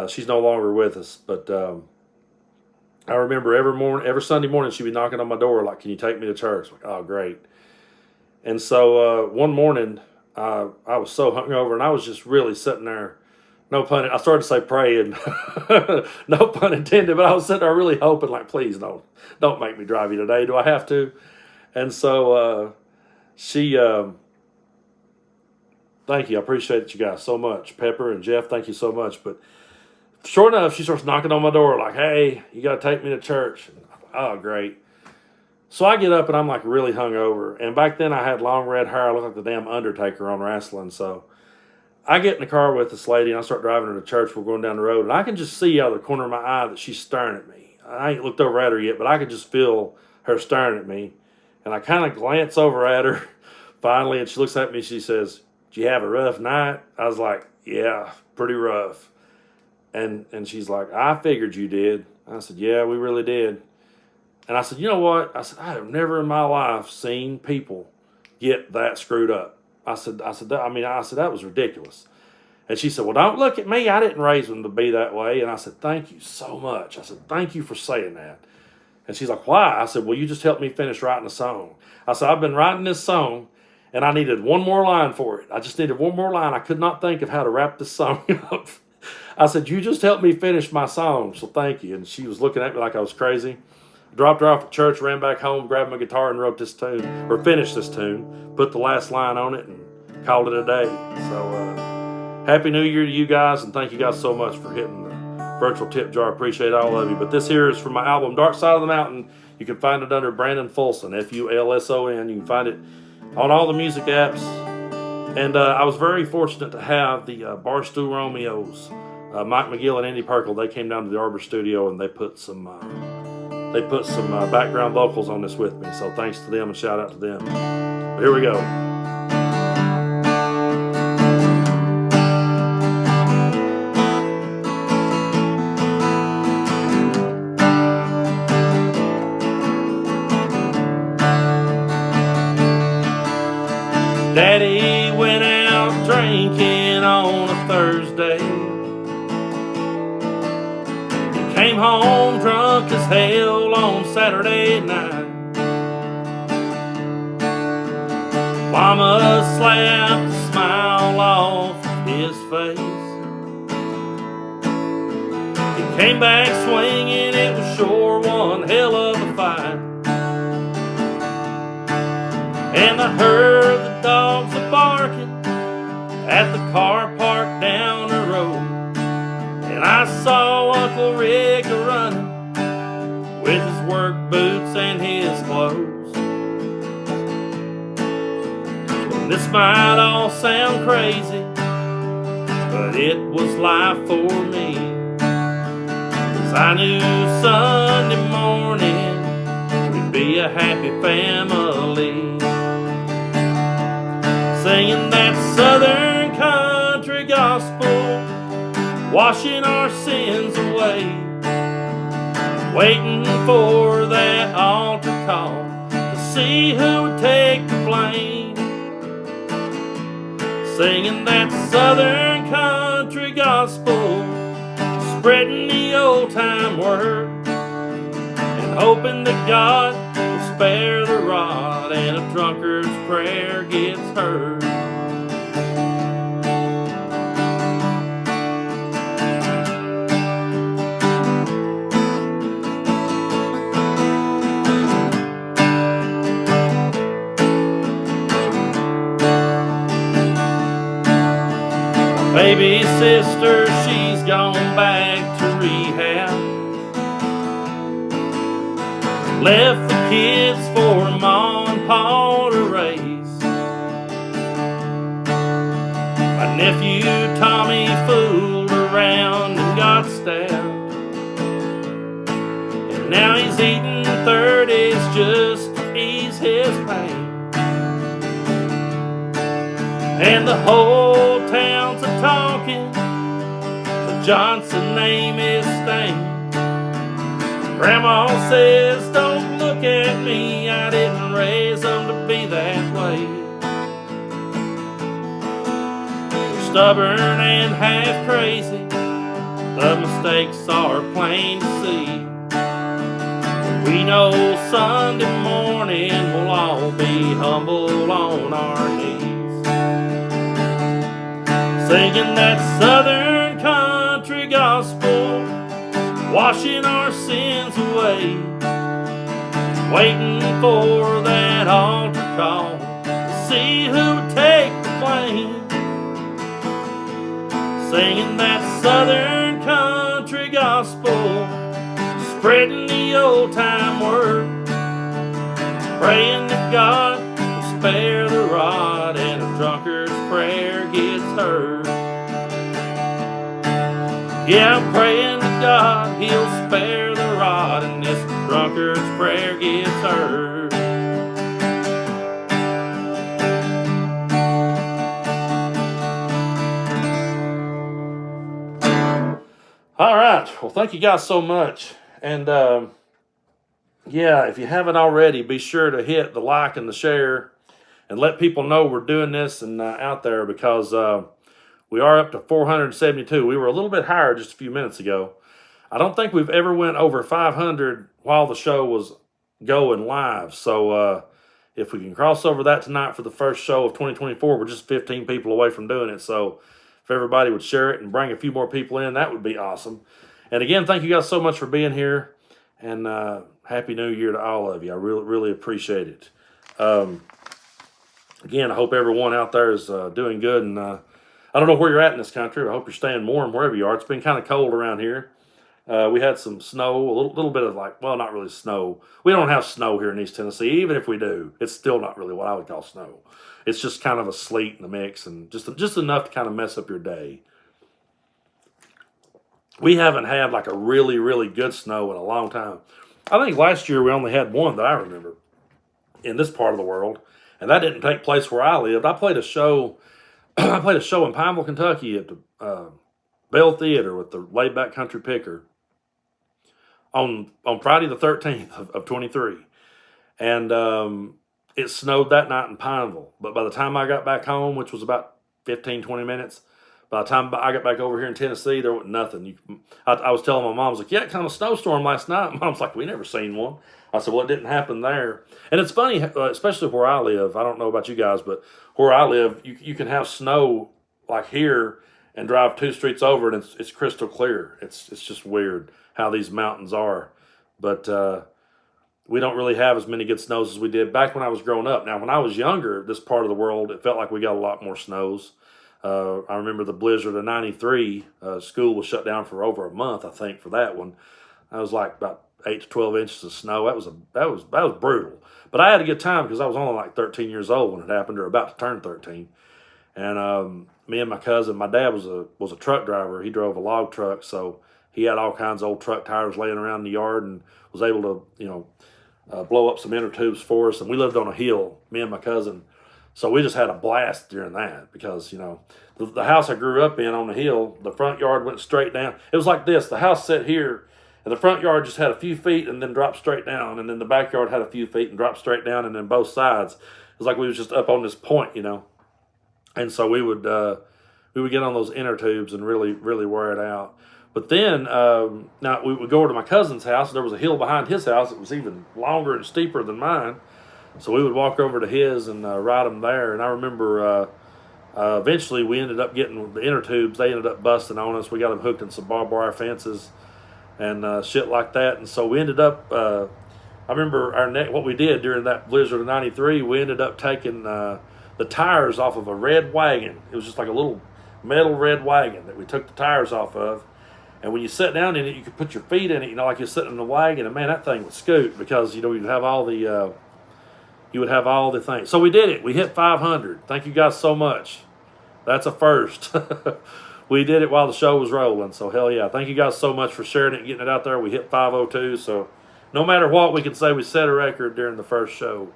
S1: She's no longer with us, but I remember every Sunday morning she'd be knocking on my door like, "Can you take me to church?" Like, oh, great. And so one morning I was so hungover, and I was just really sitting there. No pun. I started to say praying, no pun intended, but I was sitting there really hoping, like, please don't make me drive you today. Do I have to? And so she, thank you. I appreciate you guys so much. Pepper and Jeff, thank you so much. But sure enough, she starts knocking on my door like, "Hey, you got to take me to church." And, oh, great. So I get up, and I'm like really hungover. And back then I had long red hair. I looked like the damn Undertaker on wrestling. So I get in the car with this lady, and I start driving her to church. We're going down the road, and I can just see out of the corner of my eye that she's staring at me. I ain't looked over at her yet, but I could just feel her staring at me. And I kind of glance over at her finally, and she looks at me. She says, "Did you have a rough night?" I was like, "Yeah, pretty rough." And she's like, "I figured you did." I said, "Yeah, we really did." And I said, "You know what?" I said, "I have never in my life seen people get that screwed up." I said, that was ridiculous. And she said, "Well, don't look at me. I didn't raise them to be that way." And I said, "Thank you so much." I said, "Thank you for saying that." And she's like, "Why?" I said, "Well, you just helped me finish writing a song." I said, "I've been writing this song, and I needed one more line for it. I just needed one more line. I could not think of how to wrap this song up." I said, "You just helped me finish my song, so thank you." And she was looking at me like I was crazy. Dropped her off at church, ran back home, grabbed my guitar, and wrote this tune, or finished this tune, put the last line on it, and called it a day. So, Happy New Year to you guys, and thank you guys so much for hitting the virtual tip jar. Appreciate all of you. But this here is from my album, Dark Side of the Mountain. You can find it under Brandon Fulson, Fulson. You can find it on all the music apps. And I was very fortunate to have the Barstool Romeos, Mike McGill and Andy Perkle. They came down to the Arbor studio, and they put some background vocals on this with me. So thanks to them, and shout out to them. But here we go. Daddy went out drinking on a Thursday. He came home drunk as hell on Saturday night. Mama slapped the smile off his face. He came back swinging, it was sure one hell of a fight. And I heard the dogs a barking at the car park down the road. And I saw Uncle Rick running with his work boots and his clothes. And this might all sound crazy, but it was life for me. 'Cause I knew Sunday morning we'd be a happy family, singing that Southern country gospel, washing our sins away, waiting for that altar call to see who would take the blame, singing that Southern country gospel, spreading the old time word, and hoping that God will spare the rod and a drunkard's prayer gets heard. baby sister, she's gone back to rehab. Left the kids for Mom and Pa to raise. My nephew Tommy fooled around and got stabbed, and now he's eating 30s just to ease his pain. And the whole town's a-talking, the Johnson name is stained. Grandma says, don't look at me, I didn't raise them to be that way. They're stubborn and half crazy, the mistakes are plain to see. We know Sunday morning we'll all be humble on our knees, singing that southern country gospel, washing our sins away, waiting for that altar call to see who would take the blame. Singing that southern country gospel, spreading the old time word, praying that God will spare the rod and a drunkard's prayer gets heard. Yeah, I'm praying to God he'll spare the rod and this drunkard's prayer gets heard. All right, well, thank you guys so much. And yeah, if you haven't already, be sure to hit the like and the share and let people know we're doing this and out there, because we are up to 472. We were a little bit higher just a few minutes ago. I don't think we've ever went over 500 while the show was going live. So if we can cross over that tonight for the first show of 2024, we're just 15 people away from doing it. So if everybody would share it and bring a few more people in, that would be awesome. And again, thank you guys so much for being here. And Happy New Year to all of you. I really, really appreciate it. Again, I hope everyone out there is doing good. And I don't know where you're at in this country. I hope you're staying warm wherever you are. It's been kind of cold around here. We had some snow, a little bit of not really snow. We don't have snow here in East Tennessee. Even if we do, it's still not really what I would call snow. It's just kind of a sleet in the mix and just enough to kind of mess up your day. We haven't had like a really, really good snow in a long time. I think last year we only had one that I remember in this part of the world, and that didn't take place where I lived. I played a show. I played a show in Pineville, Kentucky at the Bell Theater with the Laid Back Country Picker on Friday the 13th of 23. And it snowed that night in Pineville. But by the time I got back home, which was about 15, 20 minutes, by the time I got back over here in Tennessee, there was nothing. I was telling my mom, I was like, yeah, kind of snowstorm last night. Mom's like, we never seen one. I said, well, it didn't happen there. And it's funny, especially where I live. I don't know about you guys, but where I live, you can have snow like here and drive 2 streets over, and it's crystal clear. It's just weird how these mountains are. But we don't really have as many good snows as we did back when I was growing up. Now, when I was younger, this part of the world, it felt like we got a lot more snows. I remember the blizzard of '93. School was shut down for over a month, I think, for that one. That was like about 8 to 12 inches of snow. That was brutal. But I had a good time because I was only like 13 years old when it happened, or about to turn 13. And me and my cousin, my dad was a truck driver. He drove a log truck, so he had all kinds of old truck tires laying around in the yard and was able to, blow up some inner tubes for us. And we lived on a hill, me and my cousin. So we just had a blast during that because, the house I grew up in on the hill, the front yard went straight down. It was like this. The house sat here, and the front yard just had a few feet and then dropped straight down. And then the backyard had a few feet and dropped straight down. And then both sides, it was like we was just up on this point, And so we would get on those inner tubes and really, really wear it out. But then, now we would go over to my cousin's house. There was a hill behind his house. It was even longer and steeper than mine. So we would walk over to his and ride them there. And I remember eventually we ended up getting the inner tubes. They ended up busting on us. We got them hooked in some barbed wire fences and shit like that. And so we ended up, I remember what we did during that blizzard of '93, we ended up taking the tires off of a red wagon. It was just like a little metal red wagon that we took the tires off of. And when you sat down in it, you could put your feet in it, like you're sitting in the wagon. And man, that thing would scoot because you'd have all the things. So we did it. We hit 500. Thank you guys so much. That's a first. We did it while the show was rolling. So hell yeah. Thank you guys so much for sharing it and getting it out there. We hit 502. So no matter what, we can say we set a record during the first show.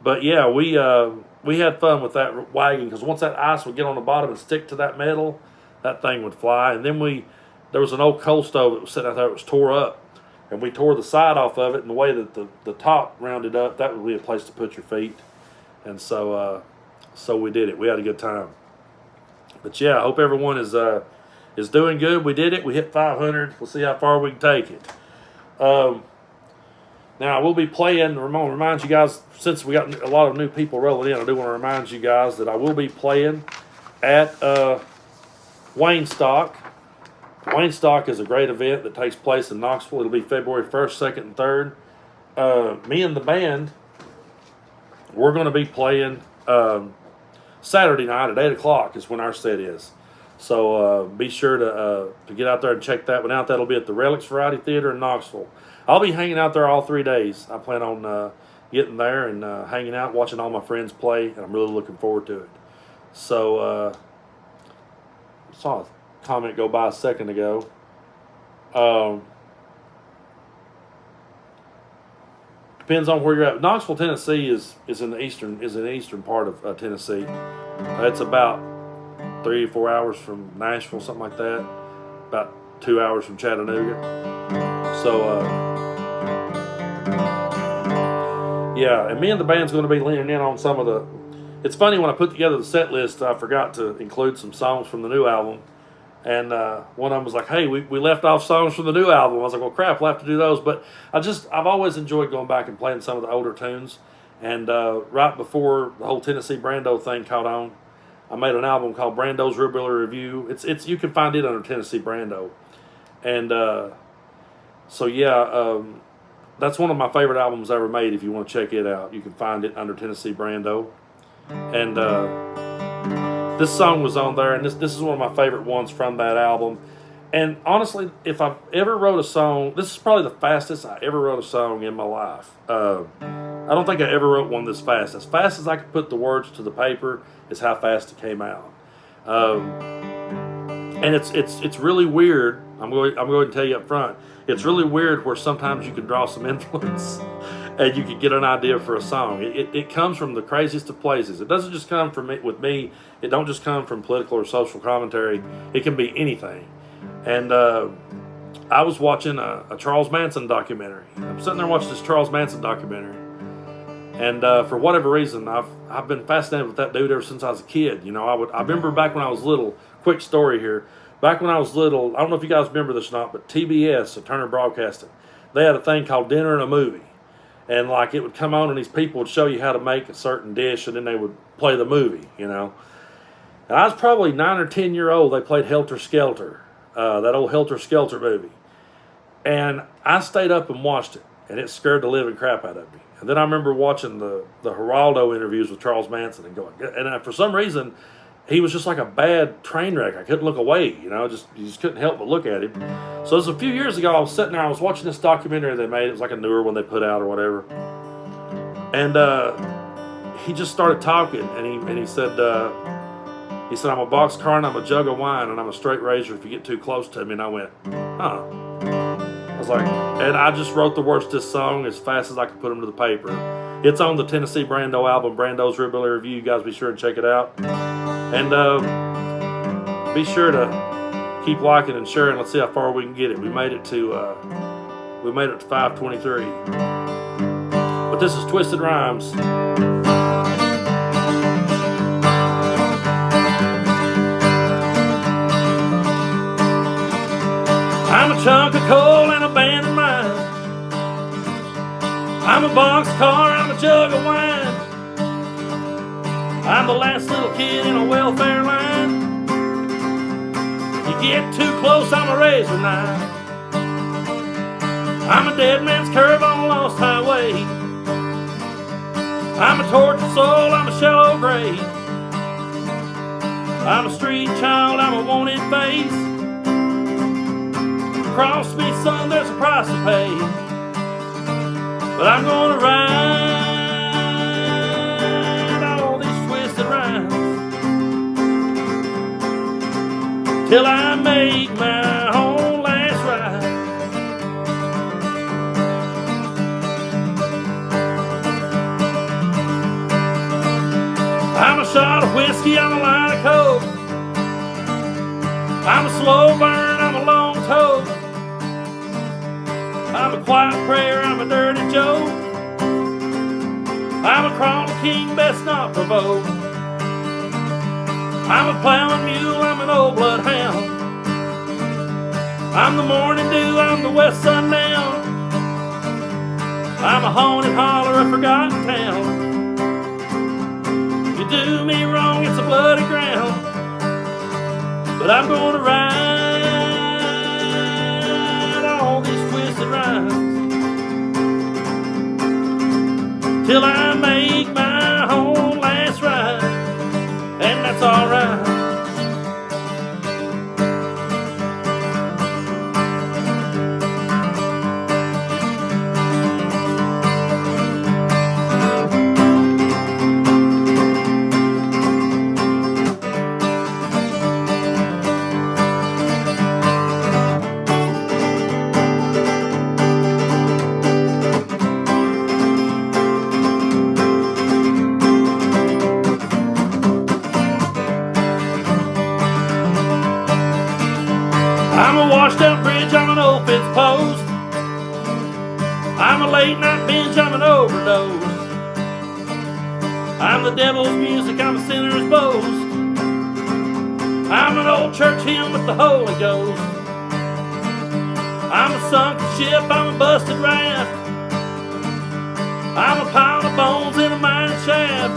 S1: But yeah, we had fun with that wagon because once that ice would get on the bottom and stick to that metal, that thing would fly. And then there was an old coal stove that was sitting out there that was tore up. And we tore the side off of it, and the way that the top rounded up, that would be a place to put your feet. And so we did it. We had a good time. But yeah, I hope everyone is doing good. We did it. We hit 500. We'll see how far we can take it. Now, we'll be playing, I want to remind you guys, since we got a lot of new people rolling in, I do want to remind you guys that I will be playing at Wayne Stock. Wayne Stock is a great event that takes place in Knoxville. It'll be February 1st, 2nd, and 3rd. Me and the band, we're going to be playing Saturday night at 8 o'clock is when our set is. So be sure to get out there and check that one out. That'll be at the Relics Variety Theater in Knoxville. I'll be hanging out there all 3 days. I plan on getting there and hanging out, watching all my friends play, and I'm really looking forward to it. So I saw a comment go by a second ago. Depends on where you're at. Knoxville, Tennessee is in the eastern part of Tennessee. It's about 3 or 4 hours from Nashville, something like that. About 2 hours from Chattanooga. So yeah, and me and the band's going to be leaning in on some of the. It's funny, when I put together the set list, I forgot to include some songs from the new album. And one of them was like, hey, we left off songs from the new album. I was like, well, crap, we'll have to do those. But I've always enjoyed going back and playing some of the older tunes. And right before the whole Tennessee Brando thing caught on, I made an album called Brando's Hillbilly Review. It's you can find it under Tennessee Brando. And so yeah, that's one of my favorite albums ever made. If you want to check it out, you can find it under Tennessee Brando. And this song was on there, and this is one of my favorite ones from that album. And honestly, if I've ever wrote a song, this is probably the fastest I ever wrote a song in my life. I don't think I ever wrote one this fast. As fast as I could put the words to the paper is how fast it came out. And it's really weird. I'm going to tell you up front. It's really weird where sometimes you can draw some influence and you can get an idea for a song. It comes from the craziest of places. It doesn't just come from with me. It don't just come from political or social commentary. It can be anything. And I was watching a Charles Manson documentary. I'm sitting there watching this Charles Manson documentary. And for whatever reason, I've been fascinated with that dude ever since I was a kid. You know, I remember back when I was little. Quick story here. Back when I was little, I don't know if you guys remember this or not, but TBS, so Turner Broadcasting, they had a thing called Dinner and a Movie. And like it would come on and these people would show you how to make a certain dish and then they would play the movie, you know. And I was probably 9 or 10 years old. They played Helter Skelter, that old Helter Skelter movie. And I stayed up and watched it, and it scared the living crap out of me. And then I remember watching the Geraldo interviews with Charles Manson and going, and for some reason, he was just like a bad train wreck. I couldn't look away, you know, you just couldn't help but look at him. So it was a few years ago, I was sitting there, I was watching this documentary they made. It was like a newer one they put out or whatever. And he just started talking, and he said, I'm a boxcar and I'm a jug of wine and I'm a straight razor if you get too close to me. And I went, huh. I was like, and I just wrote the words to this song as fast as I could put them to the paper. It's on the Tennessee Brando album, Brando's Hillbilly Review. You guys be sure to check it out. And be sure to keep liking and sharing. Let's see how far we can get it. We made it to 523. But this is Twisted Rhymes. I'm a chunk of coal and a band of mine. I'm a boxcar, I'm a jug of wine. I'm the last little kid in a welfare line. You get too close, I'm a razor knife. I'm a dead man's curve on a lost highway. I'm a tortured soul, I'm a shallow grave. I'm a street child, I'm a wanted face. Cross me, son, there's a price to pay. But I'm gonna ride all these twisted rhymes till I make my own last ride. I'm a shot of whiskey, I'm a line of coke. I'm a slow burn, I'm a long toke. I'm a quiet prayer, I'm a dirty joke. I'm a crawling king, best not provoke. I'm a plowing mule, I'm an old bloodhound. I'm the morning dew, I'm the west sundown. I'm a haunted holler, a forgotten town. You do me wrong, it's a bloody ground. But I'm gonna ride all these twisted rhymes till I make my own last ride, and that's alright. I'm a washed out bridge, I'm an old fence post. I'm a late night binge, I'm an overdose. I'm the devil's music, I'm a sinner's boast. I'm an old church hymn with the Holy Ghost. I'm a sunken ship, I'm a busted raft. I'm a pile of bones in a mine shaft.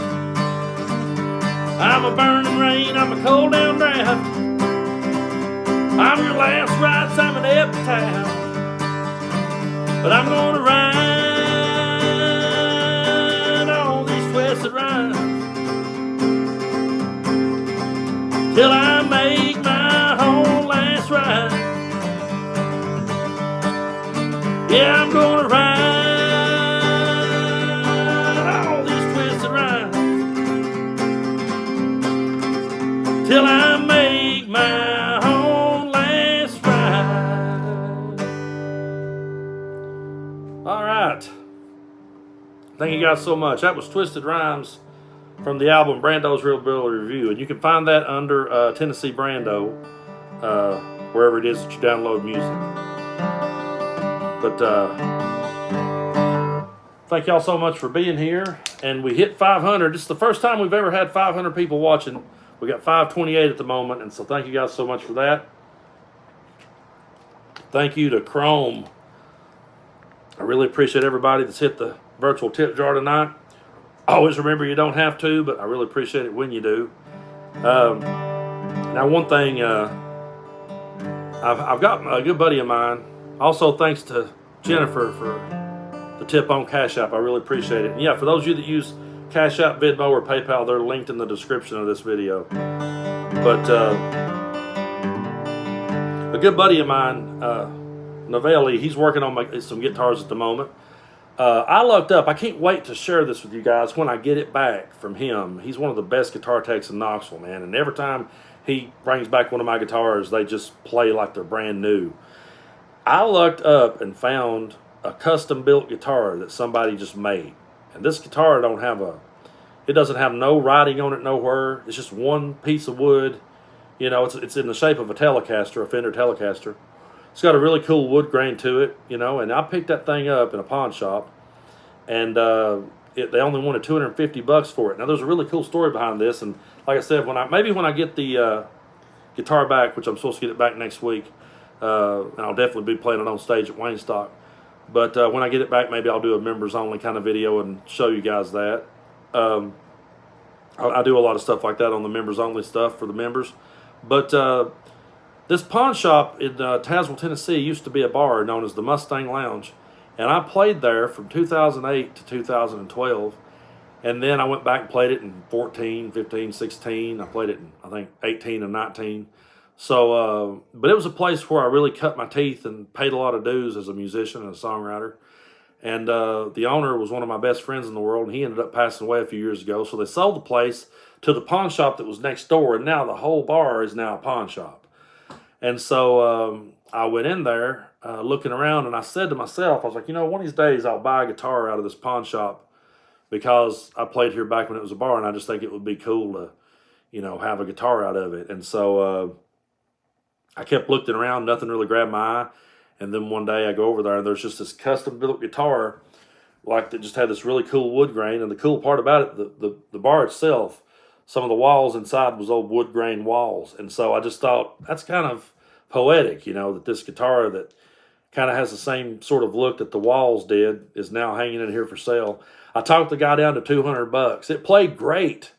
S1: I'm a burning rain, I'm a cold down draft. I'm your last rites, I'm an epitaph. But I'm gonna ride all these twisted rhymes till I make my whole last ride. Yeah, I'm gonna ride all these twisted rhymes till I make my own last ride. All right. Thank you guys so much. That was Twisted Rhymes from the album Brando's Real Bill Review. And you can find that under Tennessee Brando, wherever it is that you download music. But thank y'all so much for being here. And we hit 500. This is the first time we've ever had 500 people watching. We got 528 at the moment, and so thank you guys so much for that. Thank you to Chrome. I really appreciate everybody that's hit the virtual tip jar tonight. Always remember you don't have to, but I really appreciate it when you do. Now, one thing, I've got a good buddy of mine. Also, thanks to Jennifer for the tip on CashApp. I really appreciate it. And yeah, for those of you that use CashApp, Venmo, or PayPal, they're linked in the description of this video. But a good buddy of mine, Novelli, he's working on some guitars at the moment. I looked up, I can't wait to share this with you guys when I get it back from him. He's one of the best guitar techs in Knoxville, man. And every time he brings back one of my guitars, they just play like they're brand new. I looked up and found a custom-built guitar that somebody just made. And this guitar it doesn't have no writing on it nowhere. It's just one piece of wood. You know, it's in the shape of a Telecaster, a Fender Telecaster. It's got a really cool wood grain to it, you know, and I picked that thing up in a pawn shop, and they only wanted $250 for it. Now, there's a really cool story behind this, and like I said, when I get the guitar back, which I'm supposed to get it back next week, and I'll definitely be playing it on stage at Wayne Stock. But when I get it back, maybe I'll do a members-only kind of video and show you guys that. I do a lot of stuff like that on the members-only stuff for the members. But this pawn shop in Tazewell, Tennessee used to be a bar known as the Mustang Lounge. And I played there from 2008 to 2012. And then I went back and played it in 14, 15, 16. I played it in, I think, 18 and 19. So, but it was a place where I really cut my teeth and paid a lot of dues as a musician and a songwriter. And the owner was one of my best friends in the world, and he ended up passing away a few years ago. So they sold the place to the pawn shop that was next door, and now the whole bar is now a pawn shop. And so I went in there looking around, and I said to myself, I was like, one of these days I'll buy a guitar out of this pawn shop because I played here back when it was a bar, and I just think it would be cool to, have a guitar out of it. And so I kept looking around, nothing really grabbed my eye. And then one day I go over there, and there's just this custom built guitar, like that just had this really cool wood grain. And the cool part about it, the bar itself, some of the walls inside was old wood grain walls. And so I just thought that's kind of poetic, that this guitar that kind of has the same sort of look that the walls did is now hanging in here for sale. I talked the guy down to $200. It played great.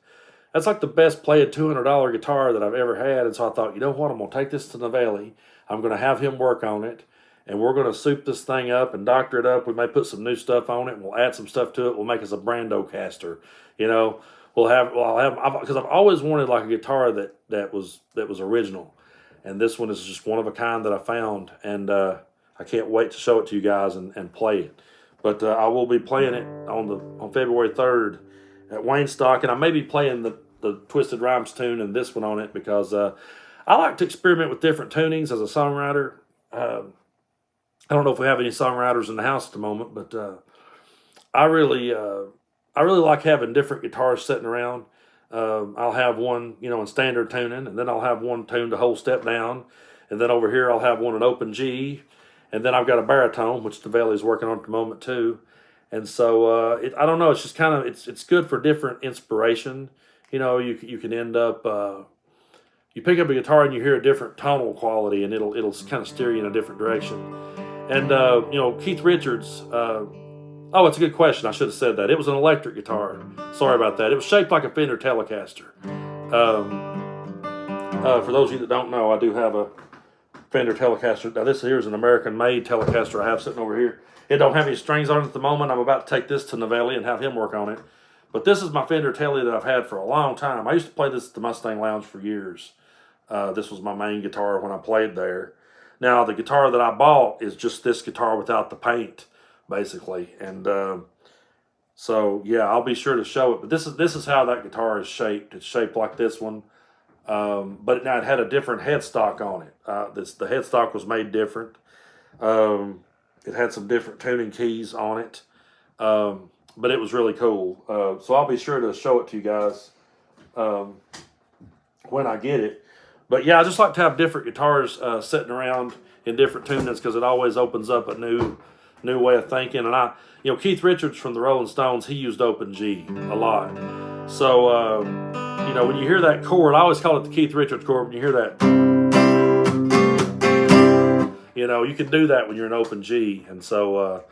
S1: That's like the best played $200 guitar that I've ever had. And so I thought, you know what? I'm going to take this to Novelli. I'm going to have him work on it. And we're going to soup this thing up and doctor it up. We may put some new stuff on it, and we'll add some stuff to it. We'll make us a Brandocaster. Because I've always wanted like a guitar that was original. And this one is just one of a kind that I found. And I can't wait to show it to you guys and play it. But I will be playing it on February 3rd at Wayne Stock, and I may be playing the Twisted Rhymes tune and this one on it because I like to experiment with different tunings as a songwriter. I don't know if we have any songwriters in the house at the moment, but I really like having different guitars sitting around. I'll have one, in standard tuning, and then I'll have one tuned a whole step down, and then over here I'll have one in open G, and then I've got a baritone, which Novelli is working on at the moment too. And so I don't know. It's just kind of it's good for different inspiration. You can end up you pick up a guitar and you hear a different tonal quality, and it'll kind of steer you in a different direction. And Keith Richards. Oh, it's a good question. I should have said that. It was an electric guitar. Sorry about that. It was shaped like a Fender Telecaster. For those of you that don't know, I do have a Fender Telecaster. Now this here is an American-made Telecaster I have sitting over here. It don't have any strings on it at the moment. I'm about to take this to Novelli and have him work on it. But this is my Fender Tele that I've had for a long time. I used to play this at the Mustang Lounge for years. This was my main guitar when I played there. Now, the guitar that I bought is just this guitar without the paint, basically. And so, yeah, I'll be sure to show it. But this is how that guitar is shaped. It's shaped like this one. But now it had a different headstock on it. The headstock was made different. It had some different tuning keys on it. But it was really cool. So I'll be sure to show it to you guys when I get it. But yeah, I just like to have different guitars sitting around in different tunings because it always opens up a new way of thinking. And Keith Richards from the Rolling Stones, he used open G a lot. So, when you hear that chord, I always call it the Keith Richards chord. When you hear that, you can do that when you're in open G. And so,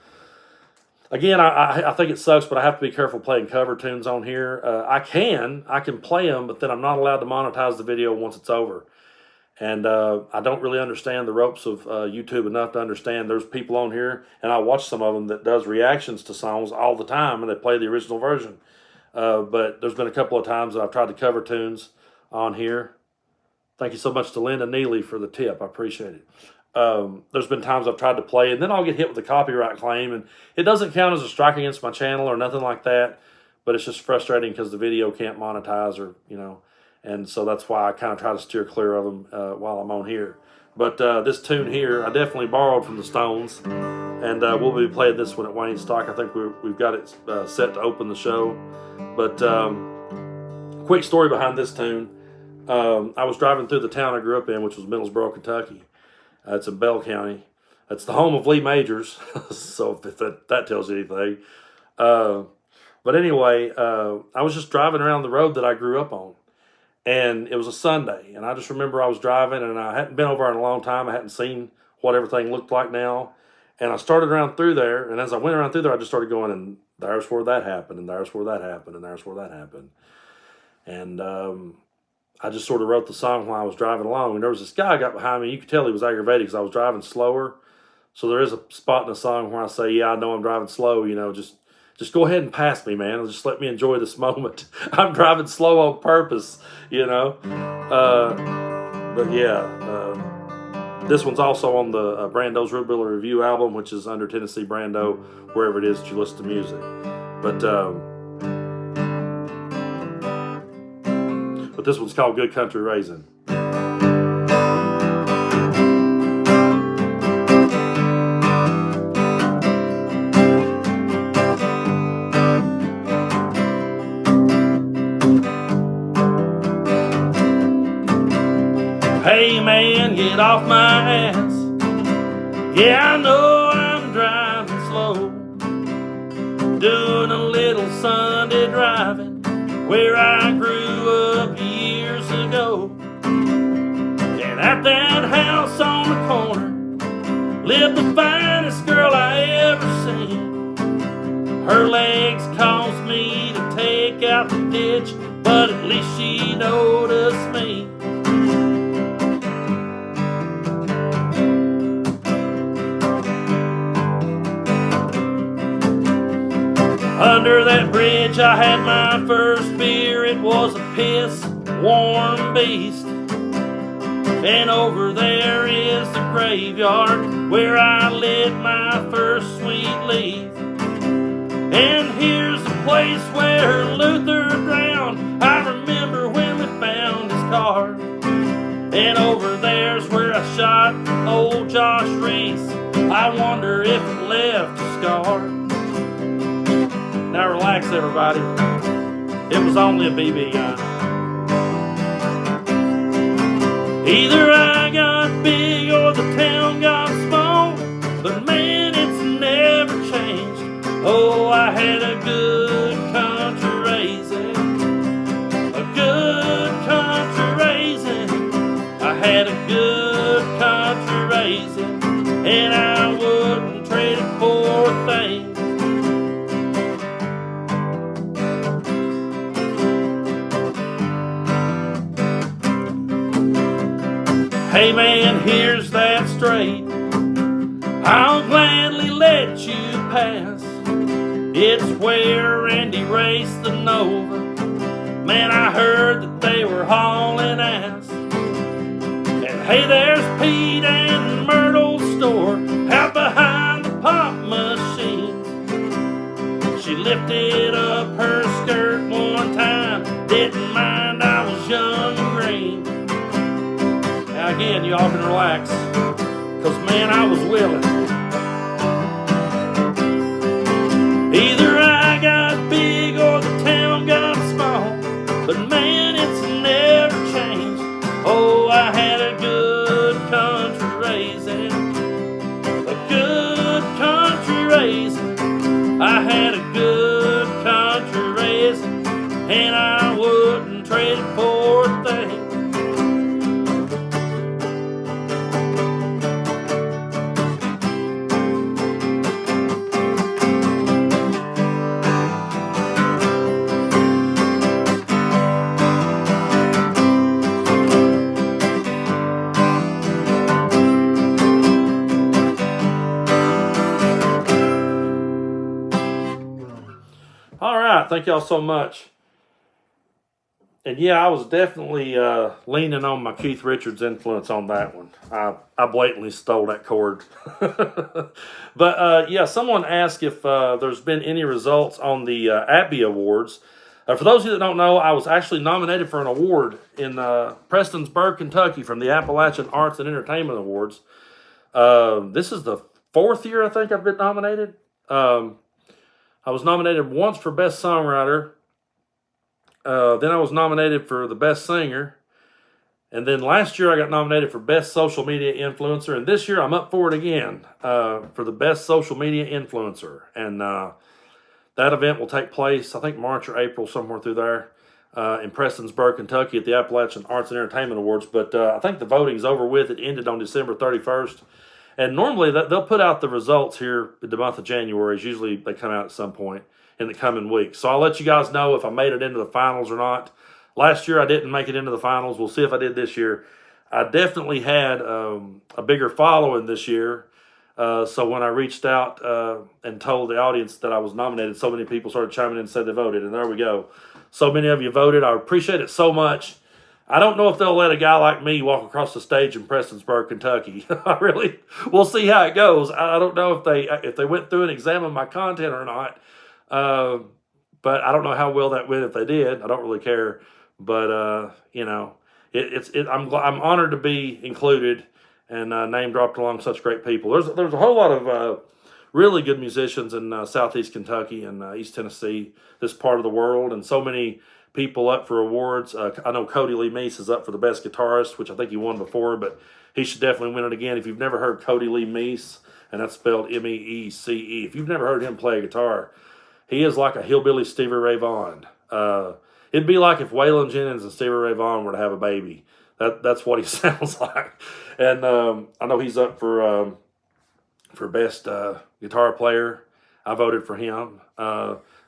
S1: again, I think it sucks, but I have to be careful playing cover tunes on here. I can play them, but then I'm not allowed to monetize the video once it's over. And I don't really understand the ropes of YouTube enough to understand there's people on here, and I watch some of them that does reactions to songs all the time, and they play the original version. But there's been a couple of times that I've tried to cover tunes on here. Thank you so much to Linda Neely for the tip. I appreciate it. There's been times I've tried to play, and then I'll get hit with a copyright claim, and it doesn't count as a strike against my channel or nothing like that, but it's just frustrating because the video can't monetize and so that's why I kind of try to steer clear of them while I'm on here. But this tune here, I definitely borrowed from the Stones, and we'll be playing this one at Wayne Stock. I think we've got it set to open the show. But quick story behind this tune. I was driving through the town I grew up in, which was Middlesboro, Kentucky. It's in Bell County. It's the home of Lee Majors, so if that tells you anything. But anyway, I was just driving around the road that I grew up on. And it was a Sunday, and I just remember I was driving, and I hadn't been over there in a long time. I hadn't seen what everything looked like now. And I started around through there, and as I went around through there, I just started going, and there's where that happened, and there's where that happened, and there's where that happened. And I just sort of wrote the song while I was driving along, and there was this guy got behind me. You could tell he was aggravated because I was driving slower. So there is a spot in the song where I say, yeah, I know I'm driving slow, just just go ahead and pass me, man. Just let me enjoy this moment. I'm driving slow on purpose, you know. But yeah, this one's also on the Brando's Hillbilly Review album, which is under Tennessee Brando, wherever it is that you listen to music. But this one's called Good Country Raisin. Hey man, get off my ass. Yeah, I know I'm driving slow, doing a little Sunday driving where I grew up years ago. And at that house on the corner lived the finest girl I ever seen. Her legs caused me to take out the ditch, but at least she noticed me. Under that bridge I had my first beer. It was a piss warm beast. And over there is the graveyard where I lit my first sweet leaf. And here's the place where Luther drowned. I remember when we found his car. And over there's where I shot old Josh Reese. I wonder if it left a scar. Now relax, everybody. It was only a BB gun. Either I got big or the town got small, but man, it's never changed. Oh, I had a good country raising, a good country raising. I had a good country raising, and I wouldn't trade it for a thing. Hey man, here's that straight. I'll gladly let you pass. It's where Randy raced the Nova. Man, I heard that they were hauling ass. And hey, there's Pete and Myrtle's store out behind the pop machines. She lifted up her skirt one time, didn't mind I was young and green. Again, y'all can relax, cause man, I was willing. Either I got big or the town got small, but man, it's never changed. Oh, I had a good country raising, a good country raising. I had a good country raising, and I wouldn't trade it for a thing. Thank y'all so much. And yeah, I was definitely leaning on my Keith Richards influence on that one. I blatantly stole that chord. But yeah, someone asked if there's been any results on the Abbey Awards. For those of you that don't know, I was actually nominated for an award in Prestonsburg, Kentucky from the Appalachian Arts and Entertainment Awards. This is the 4th year I think I've been nominated. I was nominated once for Best Songwriter. Then I was nominated for the Best Singer. And then last year I got nominated for Best Social Media Influencer. And this year I'm up for it again for the Best Social Media Influencer. And that event will take place, I think, March or April, somewhere through there, in Prestonsburg, Kentucky at the Appalachian Arts and Entertainment Awards. But I think the voting's over with. It ended on December 31st. And normally they'll put out the results here in the month of January. Usually they come out at some point in the coming weeks. So I'll let you guys know if I made it into the finals or not. Last year I didn't make it into the finals. We'll see if I did this year. I definitely had a bigger following this year. So when I reached out and told the audience that I was nominated, so many people started chiming in and said they voted, and there we go. So many of you voted. I appreciate it so much. I don't know if they'll let a guy like me walk across the stage in Prestonsburg, Kentucky. We'll see how it goes. I don't know if they went through and examined my content or not. But I don't know how well that went if they did. I don't really care. But I'm honored to be included and name dropped along such great people. There's a whole lot of really good musicians in Southeast Kentucky and East Tennessee, this part of the world, and so many people up for awards. I know Cody Lee Meese is up for the best guitarist, which I think he won before, but he should definitely win it again. If you've never heard Cody Lee Meese, and that's spelled Meece, if you've never heard him play a guitar, he is like a hillbilly Stevie Ray Vaughan. It'd be like if Waylon Jennings and Stevie Ray Vaughan were to have a baby. That's what he sounds like. And I know he's up for best guitar player. I voted for him.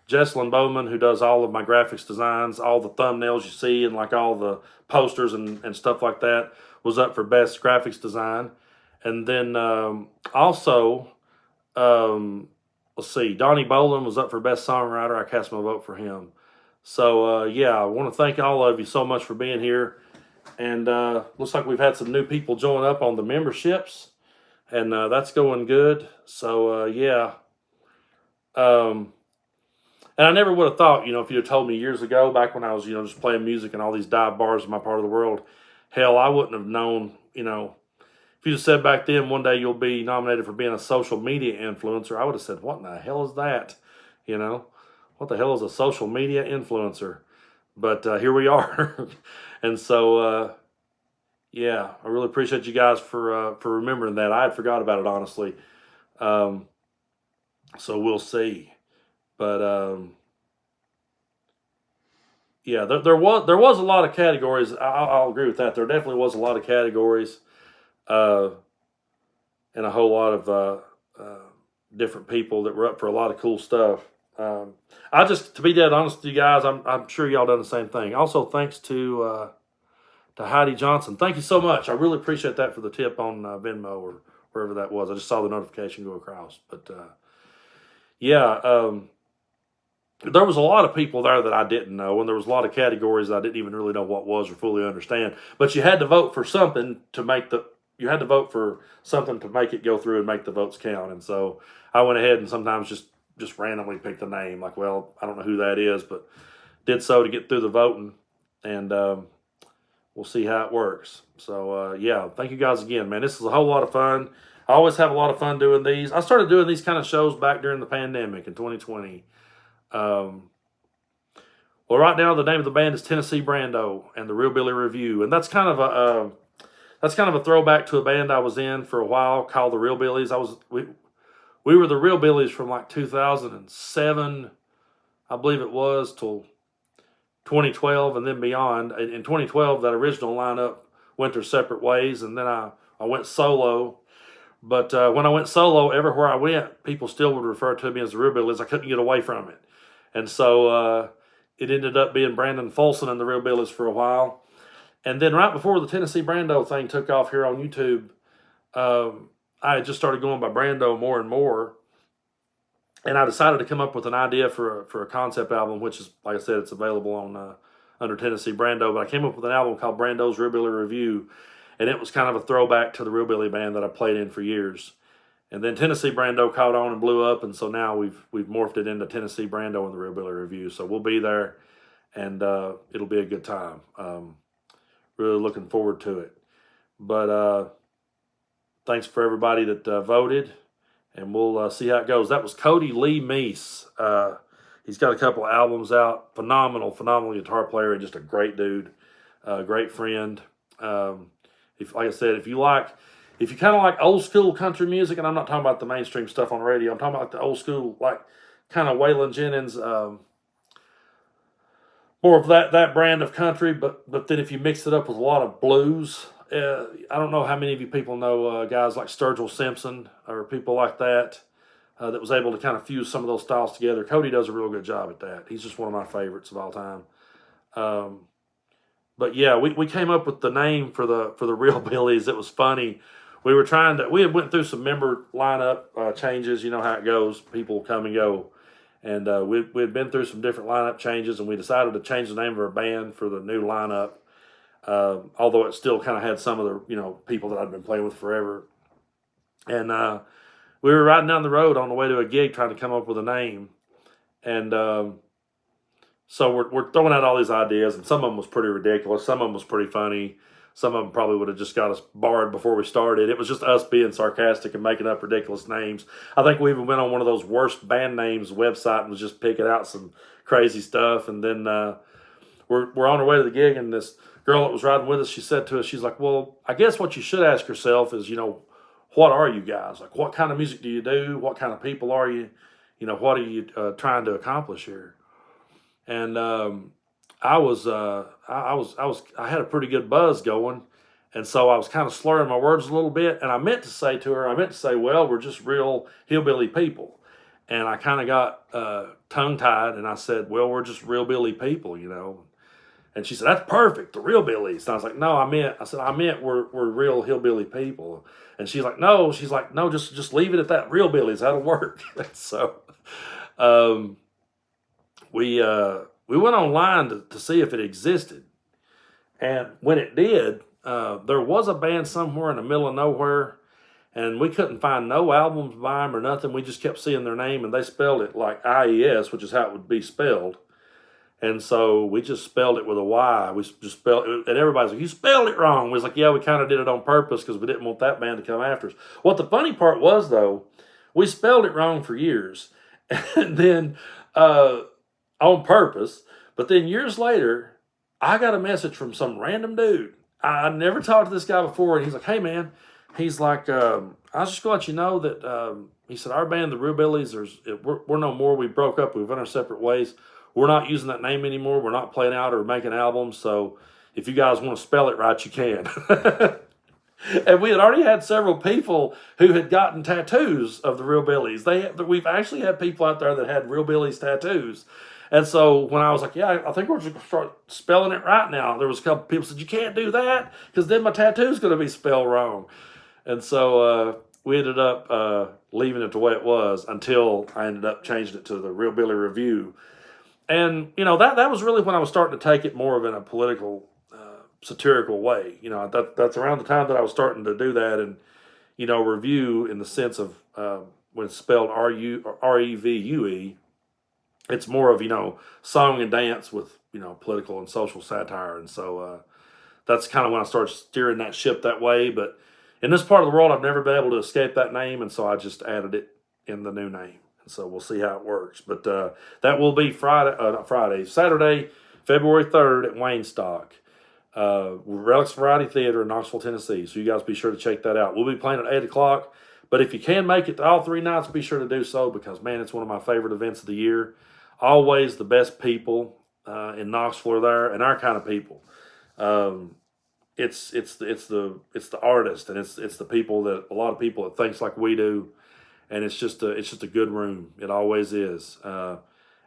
S1: Jesselyn Bowman, who does all of my graphics designs, all the thumbnails you see, and like all the posters and stuff like that, was up for best graphics design. And then also, let's see, Donnie Bolin was up for best songwriter. I cast my vote for him. So I want to thank all of you so much for being here. And looks like we've had some new people join up on the memberships, and that's going good. So and I never would have thought, if you had told me years ago, back when I was, just playing music in all these dive bars in my part of the world, hell, I wouldn't have known, if you just said back then, one day you'll be nominated for being a social media influencer, I would have said, what in the hell is that? What the hell is a social media influencer? But here we are. And so, I really appreciate you guys for remembering that. I had forgot about it, honestly. So we'll see. But there was a lot of categories. I'll agree with that. There definitely was a lot of categories, and a whole lot of different people that were up for a lot of cool stuff. To be dead honest with you guys, I'm sure y'all done the same thing. Also, thanks to Heidi Johnson. Thank you so much. I really appreciate that for the tip on Venmo or wherever that was. I just saw the notification go across. But there was a lot of people there that I didn't know, and there was a lot of categories that I didn't even really know what was or fully understand. But you had to vote for something to make it go through and make the votes count. And so I went ahead and sometimes just randomly picked a name, like, well, I don't know who that is, but did so to get through the voting, and we'll see how it works. So thank you guys again, man. This is a whole lot of fun. I always have a lot of fun doing these. I started doing these kind of shows back during the pandemic in 2020. Well, right now the name of the band is Tennessee Brando and the Hillbilly Review, and that's kind of a throwback to a band I was in for a while called the Hillbillies. We were the Hillbillies from like 2007, I believe it was, till 2012, and then beyond. In 2012, that original lineup went their separate ways, and then I went solo. But when I went solo, everywhere I went, people still would refer to me as the Hillbillies. I couldn't get away from it. And so it ended up being Brandon Fulson and the Hillbillies for a while. And then right before the Tennessee Brando thing took off here on YouTube, I had just started going by Brando more and more. And I decided to come up with an idea for a concept album, which is, like I said, it's available on under Tennessee Brando. But I came up with an album called Brando's Hillbilly Review. And it was kind of a throwback to the Hillbilly band that I played in for years. And then Tennessee Brando caught on and blew up, and so now we've morphed it into Tennessee Brando and the Hillbilly Review. So we'll be there, and it'll be a good time. Really looking forward to it. But thanks for everybody that voted, and we'll see how it goes. That was Cody Lee Meese. He's got a couple of albums out. Phenomenal guitar player and just a great dude, great friend. Like I said, if you kind of like old school country music, and I'm not talking about the mainstream stuff on radio, I'm talking about the old school, like kind of Waylon Jennings, more of that brand of country. But then if you mix it up with a lot of blues, I don't know how many of you people know guys like Sturgill Simpson or people like that that was able to kind of fuse some of those styles together. Cody does a real good job at that. He's just one of my favorites of all time. But yeah, we came up with the name for the Hillbillies. It was funny. we were trying to. We had went through some member lineup changes. You know how it goes. People come and go, and we had been through some different lineup changes, and we decided to change the name of our band for the new lineup. Although it still kind of had some of the people that I'd been playing with forever, and we were riding down the road on the way to a gig trying to come up with a name, and so we're throwing out all these ideas, and some of them was pretty ridiculous, some of them was pretty funny, some of them probably would have just got us barred before we started. It was just us being sarcastic and making up ridiculous names. I think we even went on one of those worst band names website and was just picking out some crazy stuff, and then we're on our way to the gig, and this girl that was riding with us, she said to us, she's like, well, I guess what you should ask yourself is, what are you guys? Like, what kind of music do you do? What kind of people are you? What are you trying to accomplish here? And I had a pretty good buzz going, and so I was kind of slurring my words a little bit. And I meant to say, well, we're just real hillbilly people. And I kind of got tongue tied, and I said, well, we're just real Billy people, And she said, that's perfect, the real Billies. And I was like, no, I meant we're real hillbilly people. And she's like, no, just leave it at that, real Billies, that'll work. So we went online to see if it existed. And when it did, there was a band somewhere in the middle of nowhere, and we couldn't find no albums by them or nothing. We just kept seeing their name, and they spelled it like IES, which is how it would be spelled. And so we just spelled it with a Y. We just spelled it, and everybody's like, you spelled it wrong. We was like, yeah, we kind of did it on purpose because we didn't want that band to come after us. What the funny part was, though, we spelled it wrong for years, and then on purpose. But then years later, I got a message from some random dude. I never talked to this guy before, and he's like, hey, man. He's like, I was just going to let you know that, he said, our band, the Real Billies, we're no more. We broke up. We went our separate ways. We're not using that name anymore. We're not playing out or making albums. So if you guys want to spell it right, you can. And we had already had several people who had gotten tattoos of the Real Billies. We've actually had people out there that had Real Billies tattoos. And so when I was like, yeah, I think we're just going to start spelling it right now, there was a couple people said, you can't do that because then my tattoo's going to be spelled wrong. And so we ended up leaving it the way it was until I ended up changing it to the Real Billy Review. And, that was really when I was starting to take it more of in a political, satirical way. That's around the time that I was starting to do that and, review in the sense of when it's spelled Revue, it's more of, song and dance with, political and social satire. And so that's kind of when I started steering that ship that way. But in this part of the world, I've never been able to escape that name. And so I just added it in the new name. So we'll see how it works. But that will be Saturday, February 3rd at Waynestock, Relics Variety Theater in Knoxville, Tennessee. So you guys be sure to check that out. We'll be playing at 8 o'clock. But if you can make it to all 3 nights, be sure to do so because, man, it's one of my favorite events of the year. Always the best people in Knoxville are there, and our kind of people. It's the artist, and it's the people that a lot of people that thinks like we do. And it's just a good room. It always is. And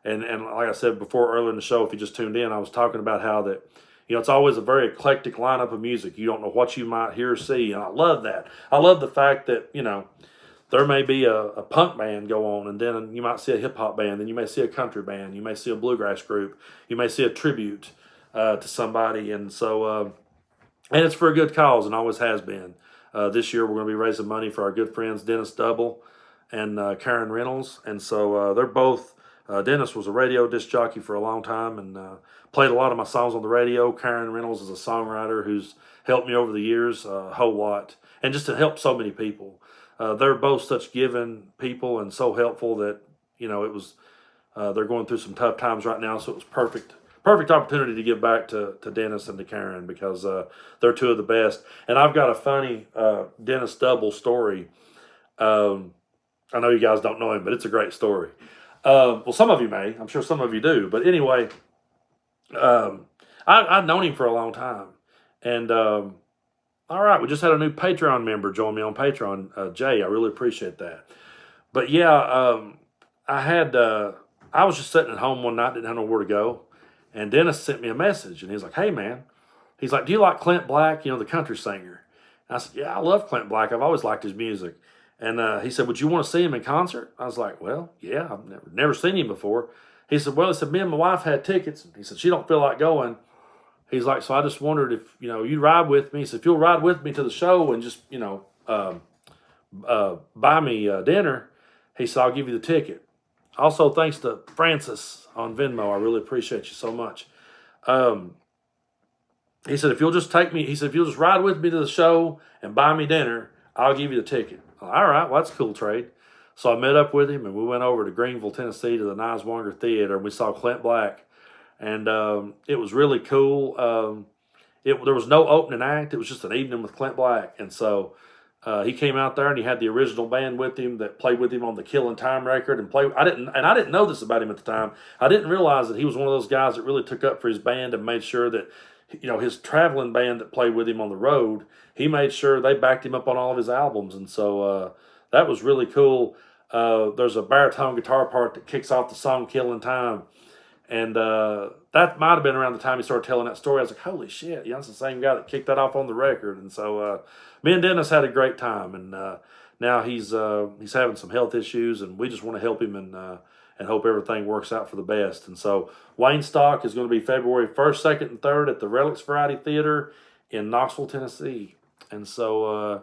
S1: like I said before earlier in the show, if you just tuned in, I was talking about how that, it's always a very eclectic lineup of music. You don't know what you might hear or see. And I love that. I love the fact that, there may be a punk band go on, and then you might see a hip hop band, then you may see a country band, you may see a bluegrass group, you may see a tribute to somebody. And so, and it's for a good cause and always has been. This year we're going to be raising money for our good friends Dennis Double and Karen Reynolds. And so they're both, Dennis was a radio disc jockey for a long time and played a lot of my songs on the radio. Karen Reynolds is a songwriter who's helped me over the years a whole lot and just to help so many people. They're both such giving people and so helpful that, it was, they're going through some tough times right now. So it was perfect opportunity to give back to Dennis and to Karen because they're two of the best. And I've got a funny Dennis Double story. I know you guys don't know him, but it's a great story. Well, some of you may. I'm sure some of you do. But anyway, I've known him for a long time. And all right, we just had a new Patreon member join me on Patreon, Jay. I really appreciate that. But yeah, I was just sitting at home one night, didn't have nowhere to go. And Dennis sent me a message, and he's like, hey, man. He's like, do you like Clint Black, the country singer? I said, yeah, I love Clint Black. I've always liked his music. And he said, would you want to see him in concert? I was like, well, yeah, I've never seen him before. He said, well, he said, me and my wife had tickets. He said, she don't feel like going. He's like, so I just wondered if, you'd ride with me. He said, if you'll ride with me to the show and just, buy me dinner, he said, I'll give you the ticket. Also, thanks to Francis on Venmo. I really appreciate you so much. He said, if you'll just if you'll just ride with me to the show and buy me dinner, I'll give you the ticket. All right, well, that's a cool trade. So I met up with him, and we went over to Greenville, Tennessee, to the Niswonger Theater, and we saw Clint Black. And it was really cool. There was no opening act. It was just an evening with Clint Black. And so he came out there, and he had the original band with him that played with him on the Killin' Time record. I didn't know this about him at the time. I didn't realize that he was one of those guys that really took up for his band and made sure that, his traveling band that played with him on the road, he made sure they backed him up on all of his albums. And so that was really cool. There's a baritone guitar part that kicks off the song Killin' Time. And that might have been around the time he started telling that story. I was like, holy shit, that's the same guy that kicked that off on the record. And so me and Dennis had a great time. And now he's having some health issues, and we just want to help him and hope everything works out for the best. And so Wayne Stock is going to be February 1st, 2nd, and 3rd at the Relics Variety Theater in Knoxville, Tennessee. And so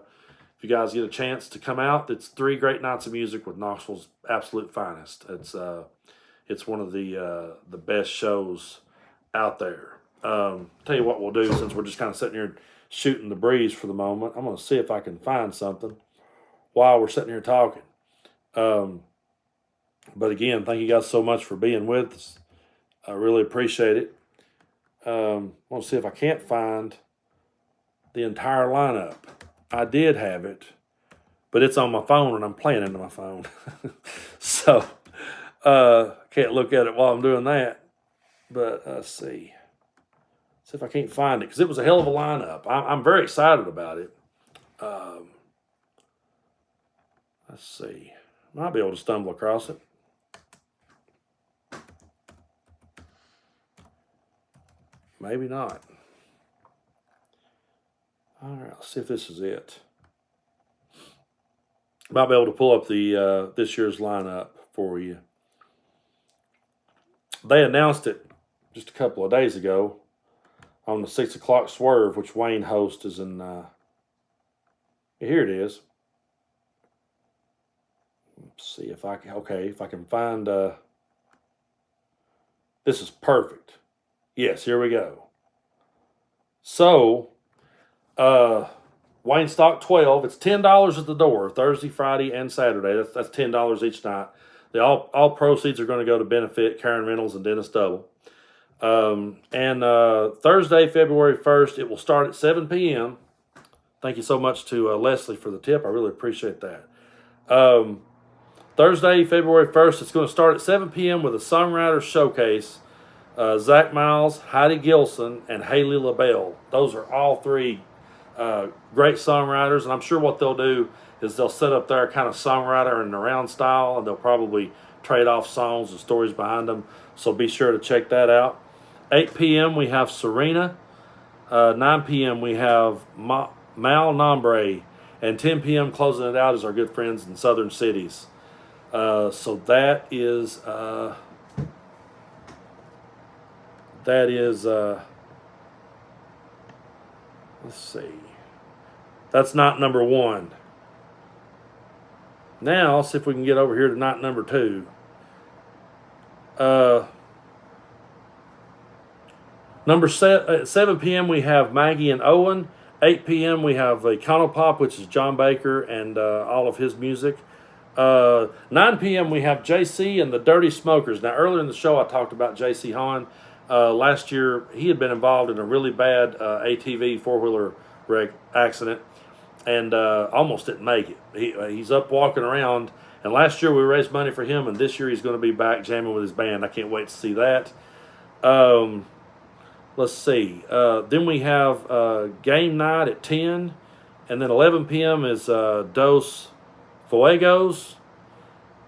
S1: if you guys get a chance to come out, it's 3 great nights of music with Knoxville's absolute finest. It's one of the best shows out there. Tell you what we'll do, since we're just kind of sitting here shooting the breeze for the moment. I'm going to see if I can find something while we're sitting here talking. But again, thank you guys so much for being with us. I really appreciate it. I want to see if I can't find the entire lineup. I did have it, but it's on my phone, and I'm playing into my phone. So can't look at it while I'm doing that. But let's see. See if I can't find it, because it was a hell of a lineup. I'm very excited about it. Let's see. Might be able to stumble across it. Maybe not. All right, let's see if this is it. Might be able to pull up the this year's lineup for you. They announced it just a couple of days ago on the 6 o'clock Swerve, which Wayne hosts, is in. Here it is. Let's see if I can find. This is perfect. Yes, here we go. So, Wayne Stock 12. It's $10 at the door, Thursday, Friday, and Saturday. That's $10 each night. All proceeds are going to go to benefit Karen Reynolds and Dennis Double. And Thursday, February 1st, it will start at 7 p.m. Thank you so much to Leslie for the tip. I really appreciate that. Thursday, February 1st, it's going to start at 7 p.m. with a songwriter showcase. Zach Miles, Heidi Gilson, and Haley LaBelle. Those are all 3 great songwriters, and I'm sure what they'll do is they'll set up their kind of songwriter in the round style, and they'll probably trade off songs and stories behind them. So be sure to check that out. 8 p.m. we have Serena. 9 p.m. we have Mal Nombre. And 10 p.m. closing it out is our good friends in Southern Cities. So that is let's see. That's night number 1. Now, let's see if we can get over here to night number 2. At 7 p.m. we have Maggie and Owen. 8 p.m. we have Econopop, which is John Baker and all of his music. 9 p.m. we have JC and the Dirty Smokers. Now, earlier in the show, I talked about JC Hahn. Last year, he had been involved in a really bad ATV four-wheeler wreck accident and almost didn't make it. He's up walking around, and last year we raised money for him, and this year he's going to be back jamming with his band. I can't wait to see that. Let's see. Then we have game night at 10, and then 11 p.m. is Dos Fuegos.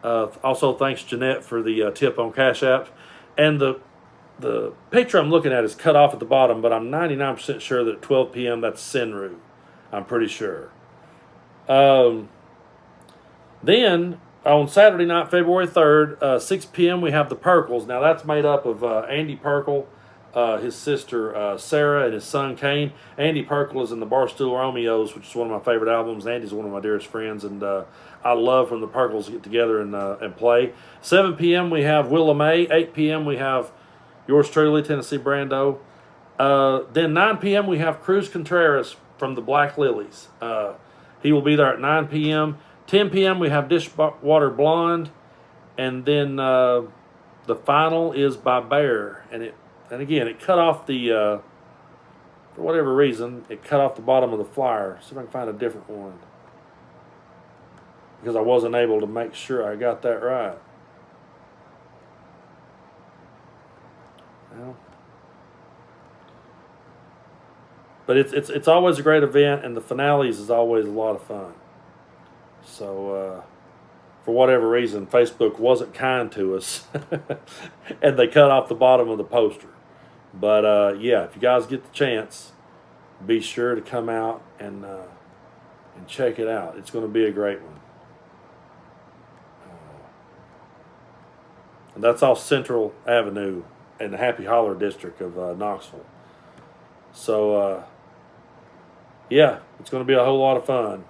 S1: Also, thanks, Jeanette, for the tip on CashApp. And the picture I'm looking at is cut off at the bottom, but I'm 99% sure that at 12 p.m. that's Senru. I'm pretty sure. Then on Saturday night, February 3rd, 6 p.m., we have the Perkles. Now that's made up of Andy Perkle, his sister Sarah, and his son Kane. Andy Perkle is in the Barstool Romeos, which is one of my favorite albums. Andy's one of my dearest friends, and I love when the Perkles get together and play. 7 p.m. we have Willa Mae. 8 p.m. we have yours truly, Tennessee Brando. Then 9 p.m. we have Cruz Contreras from the Black Lilies. He will be there at 9 p.m. 10 p.m. we have Dishwater Blonde, and then the final is by Bear, and again it cut off the for whatever reason it cut off the bottom of the flyer. See if I can find a different one because I wasn't able to make sure I got that right. Well, but it's always a great event, and the finales is always a lot of fun. So, for whatever reason, Facebook wasn't kind to us, and they cut off the bottom of the poster. But yeah, if you guys get the chance, be sure to come out and check it out. It's going to be a great one. And that's off Central Avenue in the Happy Holler district of Knoxville. So, yeah, it's going to be a whole lot of fun.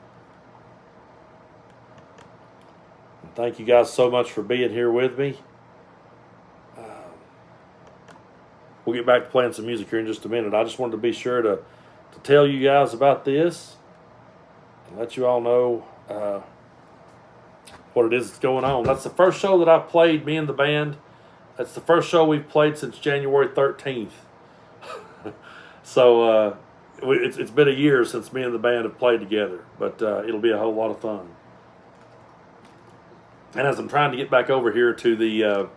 S1: Thank you guys so much for being here with me. We'll get back to playing some music here in just a minute. I just wanted to be sure to tell you guys about this and let you all know what it is that's going on. That's the first show that I played, me and the band. That's the first show we've played since January 13th. So it's been a year since me and the band have played together, but it'll be a whole lot of fun. And as I'm trying to get back over here to the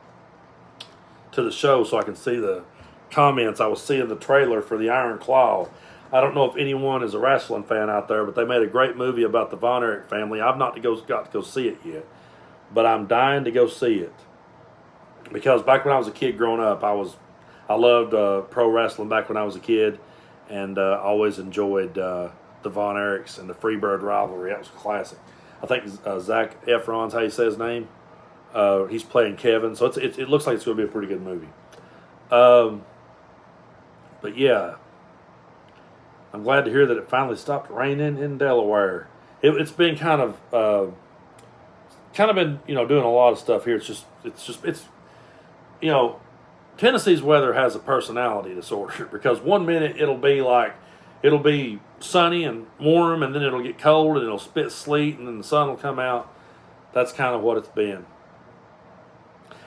S1: show so I can see the comments, I was seeing the trailer for the Iron Claw. I don't know if anyone is a wrestling fan out there, but they made a great movie about the Von Erich family. I've not got to go see it yet, but I'm dying to go see it because back when I was a kid growing up, I loved pro wrestling back when I was a kid, and always enjoyed the Von Erichs and the Freebird rivalry. That was a classic. I think Zac Efron's how you say his name. He's playing Kevin, so it looks like it's going to be a pretty good movie. But yeah, I'm glad to hear that it finally stopped raining in Delaware. It's been kind of been doing a lot of stuff here. It's Tennessee's weather has a personality disorder because one minute it'll be sunny and warm, and then it'll get cold and it'll spit sleet, and then the sun will come out. That's kind of what it's been.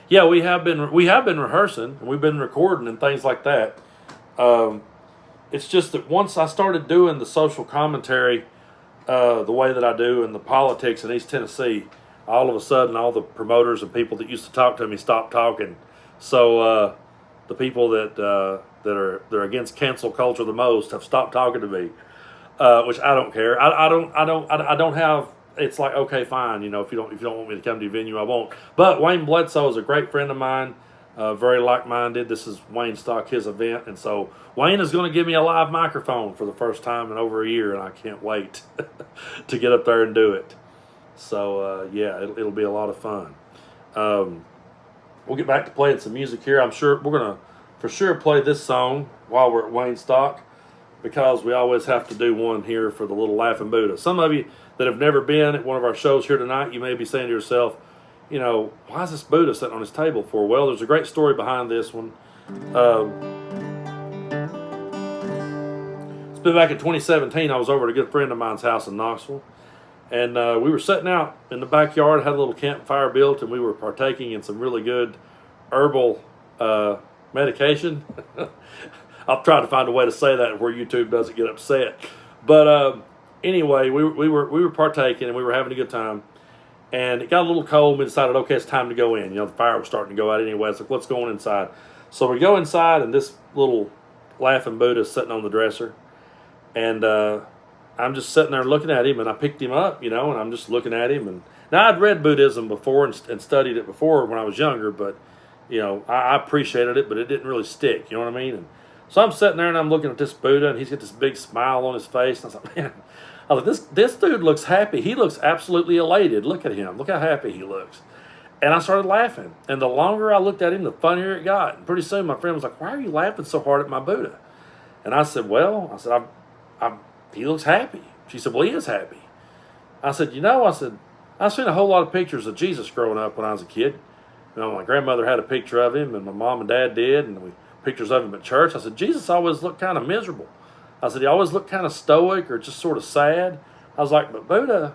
S1: Yeah, we have been rehearsing and we've been recording and things like that. It's just that once I started doing the social commentary the way that I do and the politics in East Tennessee, all of a sudden all the promoters and people that used to talk to me stopped talking. So the people that are against cancel culture the most have stopped talking to me, which I don't care. I don't have. It's like, okay, fine. If you don't want me to come to your venue, I won't. But Wayne Bledsoe is a great friend of mine, very like-minded. This is Wayne Stock, his event, and so Wayne is going to give me a live microphone for the first time in over a year, and I can't wait to get up there and do it. So yeah, it'll be a lot of fun. We'll get back to playing some music here. I'm sure we're gonna for sure play this song while we're at Wayne Stock, because we always have to do one here for the little Laughing Buddha. Some of you that have never been at one of our shows here tonight, you may be saying to yourself, why is this Buddha sitting on his table for? Well, there's a great story behind this one. It's been back in 2017. I was over at a good friend of mine's house in Knoxville, and we were sitting out in the backyard, had a little campfire built, and we were partaking in some really good herbal medication. I'll try to find a way to say that where YouTube doesn't get upset. But anyway, we were partaking and we were having a good time. And it got a little cold. We decided, okay, it's time to go in. The fire was starting to go out anyway. It's like, let's go on inside. So we go inside, and this little Laughing Buddha is sitting on the dresser. And I'm just sitting there looking at him, and I picked him up, and I'm just looking at him. And now I'd read Buddhism before and studied it before when I was younger, but I appreciated it, but it didn't really stick. You know what I mean? And So I'm sitting there and I'm looking at this Buddha, and he's got this big smile on his face. And I was like, man, this dude looks happy. He looks absolutely elated. Look at him. Look how happy he looks. And I started laughing. And the longer I looked at him, the funnier it got. And pretty soon my friend was like, why are you laughing so hard at my Buddha? And I said, he looks happy. She said, well, he is happy. I said, I've seen a whole lot of pictures of Jesus growing up when I was a kid. My grandmother had a picture of him, and my mom and dad did, and pictures of him at church. I said, Jesus always looked kind of miserable. I said, he always looked kind of stoic or just sort of sad. I was like, but Buddha,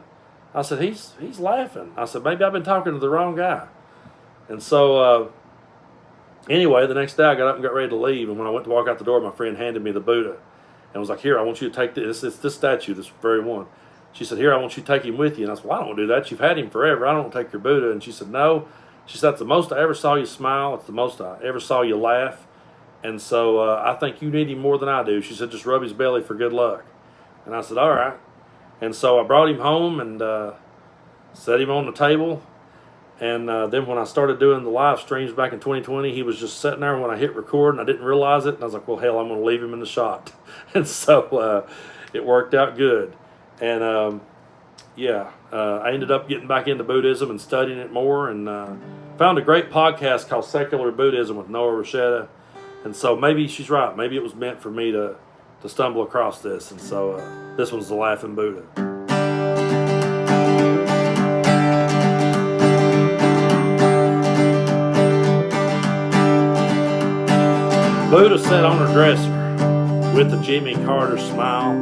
S1: I said, he's laughing. I said, maybe I've been talking to the wrong guy. And so, anyway, the next day I got up and got ready to leave, and when I went to walk out the door, my friend handed me the Buddha and was like, here, I want you to take this. It's this statue, this very one. She said, here, I want you to take him with you. And I said, well, I don't do that. You've had him forever. I don't take your Buddha. And she said, no. She said, it's the most I ever saw you smile. It's the most I ever saw you laugh. And so I think you need him more than I do. She said, just rub his belly for good luck. And I said, all right. And so I brought him home and set him on the table. And then when I started doing the live streams back in 2020, he was just sitting there when I hit record, and I didn't realize it. And I was like, well, hell, I'm going to leave him in the shot. And so it worked out good. And I ended up getting back into Buddhism and studying it more, and found a great podcast called Secular Buddhism with Noah Rasheda. And so maybe she's right. Maybe it was meant for me to stumble across this. And so this one's the Laughing Buddha. Buddha sat on her dresser with a Jimmy Carter smile.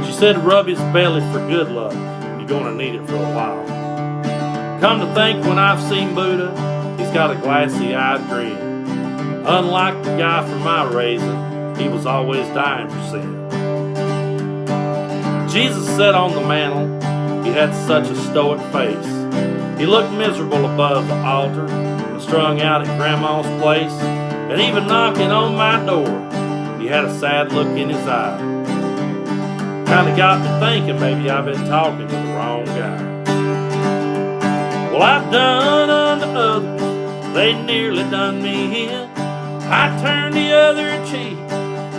S1: She said, rub his belly for good luck. You're gonna need it for a while. Come to think, when I've seen Buddha, he's got a glassy-eyed grin. Unlike the guy from my raisin, he was always dying for sin. Jesus sat on the mantle. He had such a stoic face. He looked miserable above the altar and strung out at Grandma's place. And even knocking on my door, he had a sad look in his eye. Kinda got me thinking maybe I've been talking to the wrong guy. Well, I've done unto others, they nearly done me in. I turned the other cheek,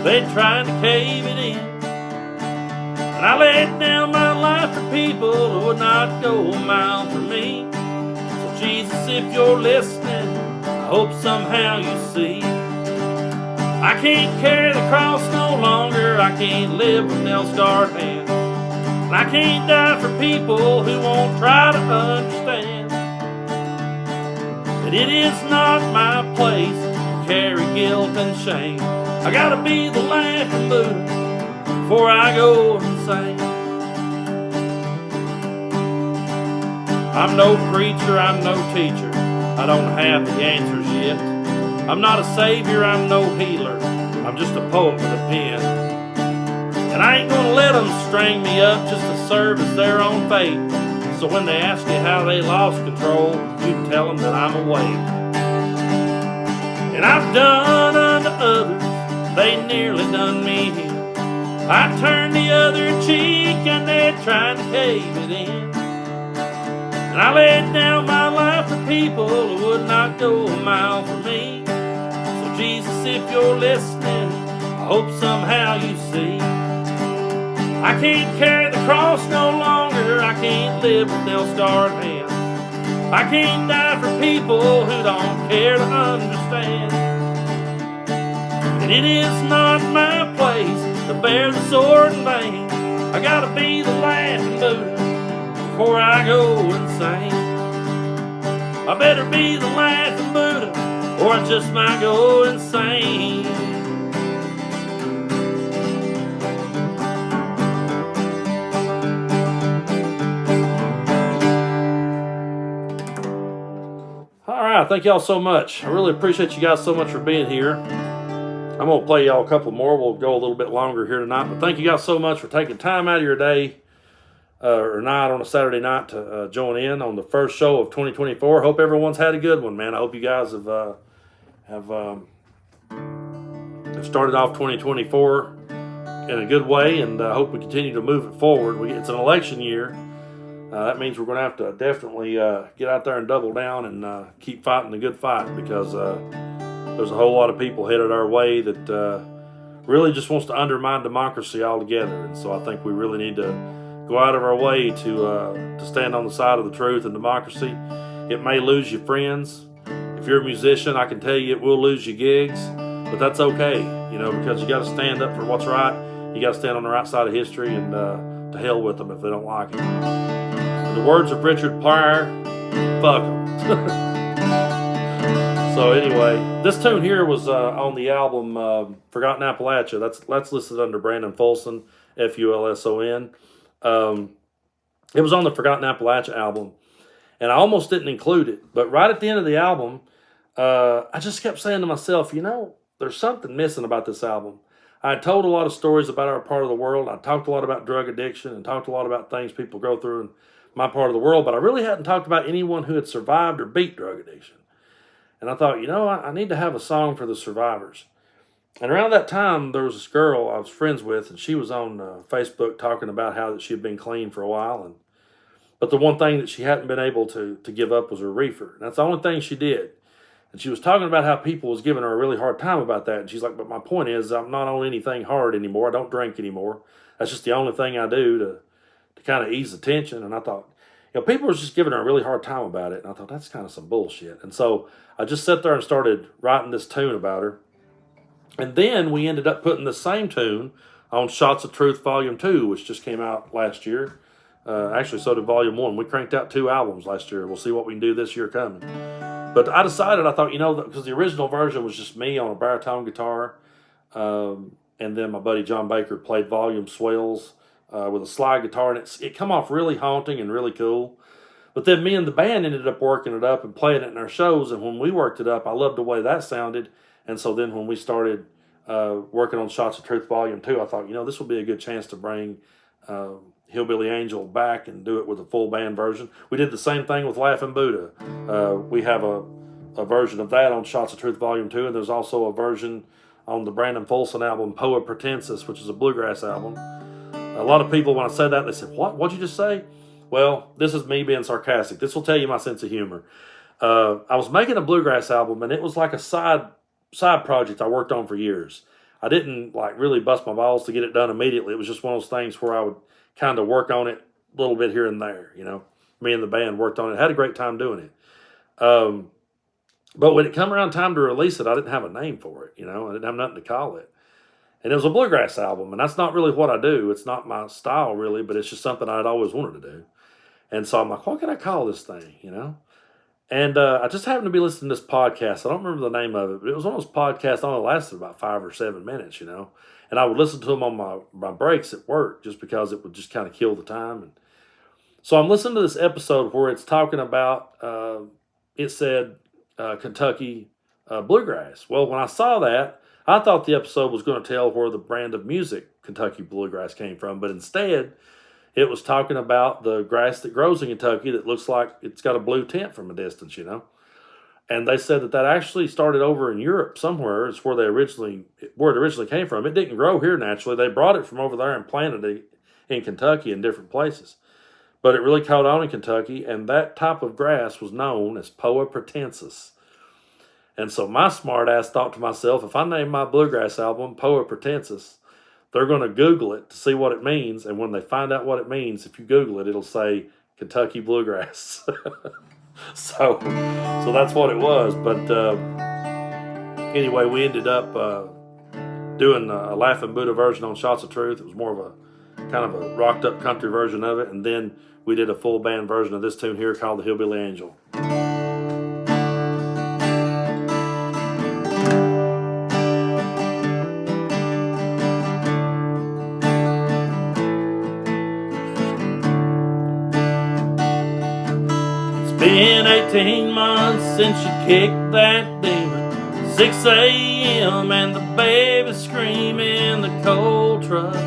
S1: they tried to cave it in. And I laid down my life for people who would not go a mile for me. So Jesus, if you're listening, I hope somehow you see. I can't carry the cross no longer, I can't live with nail-scarred hands. And I can't die for people who won't try to understand. And it is not my place to carry guilt and shame. I gotta be the Laughing Buddha before I go insane. I'm no preacher, I'm no teacher, I don't have the answers yet. I'm not a savior, I'm no healer, I'm just a poet with a pen. And I ain't gonna let them string me up just to serve as their own fate. So when they ask you how they lost control, you can tell them that I'm awake. And I've done unto others, they nearly done me in. I turned the other cheek and they tried to cave it in. And I laid down my life for people who would not go a mile for me. So Jesus, if you're listening, I hope somehow you see. I can't carry the cross no longer, I can't live with nail-scarred hands. I can't die for people who don't care to understand. And it is not my place to bear the sword in vain. I gotta be the Laughing Buddha before I go insane. I better be the Laughing Buddha or I just might go insane. Alright, thank y'all so much. I really appreciate you guys so much for being here. I'm going to play y'all a couple more. We'll go a little bit longer here tonight. But thank you guys so much for taking time out of your day or night on a Saturday night to join in on the first show of 2024. Hope everyone's had a good one, man. I hope you guys have started off 2024 in a good way, and I hope we continue to move it forward. It's an election year. That means we're going to have to definitely get out there and double down and keep fighting the good fight, because there's a whole lot of people headed our way that really just wants to undermine democracy altogether. And so I think we really need to go out of our way to stand on the side of the truth and democracy. It may lose you friends. If you're a musician, I can tell you it will lose you gigs, but that's okay, because you got to stand up for what's right. You got to stand on the right side of history, and to hell with them if they don't like it. In the words of Richard Pryor, fuck them. So anyway, this tune here was on the album Forgotten Appalachia. That's listed under Brandon Fulson, Fulson. It was on the Forgotten Appalachia album, and I almost didn't include it. But right at the end of the album, I just kept saying to myself, there's something missing about this album. I had told a lot of stories about our part of the world. I talked a lot about drug addiction and talked a lot about things people go through in my part of the world, but I really hadn't talked about anyone who had survived or beat drug addiction. And I thought, I need to have a song for the survivors. And around that time, there was this girl I was friends with, and she was on Facebook talking about how that she had been clean for a while. But the one thing that she hadn't been able to give up was her reefer. And that's the only thing she did. And she was talking about how people was giving her a really hard time about that. And she's like, but my point is, I'm not on anything hard anymore. I don't drink anymore. That's just the only thing I do to kind of ease the tension. And I thought, people were just giving her a really hard time about it. And I thought, that's kind of some bullshit. And so I just sat there and started writing this tune about her. And then we ended up putting the same tune on Shots of Truth Volume 2, which just came out last year. Actually, so did Volume 1. We cranked out 2 albums last year. We'll see what we can do this year coming. But I decided, I thought, because the original version was just me on a baritone guitar. And then my buddy John Baker played volume swells with a slide guitar. And it come off really haunting and really cool. But then me and the band ended up working it up and playing it in our shows. And when we worked it up, I loved the way that sounded. And so then when we started working on Shots of Truth Volume 2, I thought, this will be a good chance to bring Hillbilly Angel back and do it with a full band version. We did the same thing with Laughing Buddha. We have a version of that on Shots of Truth Volume 2, and there's also a version on the Brandon Fulson album, Poa Pretensis, which is a bluegrass album. A lot of people, when I said that, they said, what'd you just say? Well, this is me being sarcastic. This will tell you my sense of humor. I was making a bluegrass album, and it was like a side project I worked on for years. I didn't really bust my balls to get it done immediately. It was just one of those things where I would kind of work on it a little bit here and there, Me and the band worked on it. Had a great time doing it. But when it come around time to release it, I didn't have a name for it, I didn't have nothing to call it. And it was a bluegrass album, and that's not really what I do. It's not my style, really, but it's just something I'd always wanted to do. And so I'm like, what can I call this thing, And I just happened to be listening to this podcast. I don't remember the name of it, but it was one of those podcasts that only lasted about 5 or 7 minutes, And I would listen to them on my breaks at work just because it would just kind of kill the time. And so I'm listening to this episode where it's talking about, it said Kentucky bluegrass. Well, when I saw that, I thought the episode was going to tell where the brand of music Kentucky bluegrass came from. But instead, it was talking about the grass that grows in Kentucky that looks like it's got a blue tint from a distance, And they said that actually started over in Europe somewhere. It's where it originally came from. It didn't grow here naturally. They brought it from over there and planted it in Kentucky in different places. But it really caught on in Kentucky, and that type of grass was known as Poa Pretensis. And so my smart ass thought to myself, if I name my bluegrass album Poa Pretensis, they're going to Google it to see what it means. And when they find out what it means, if you Google it, it'll say Kentucky bluegrass. So that's what it was. But anyway, we ended up doing a Laughing Buddha version on Shots of Truth. It was more of a kind of a rocked up country version of it. And then we did a full band version of this tune here called the Hillbilly Angel. Been 18 months since you kicked that demon. 6 a.m. and the baby's screaming. The cold trucks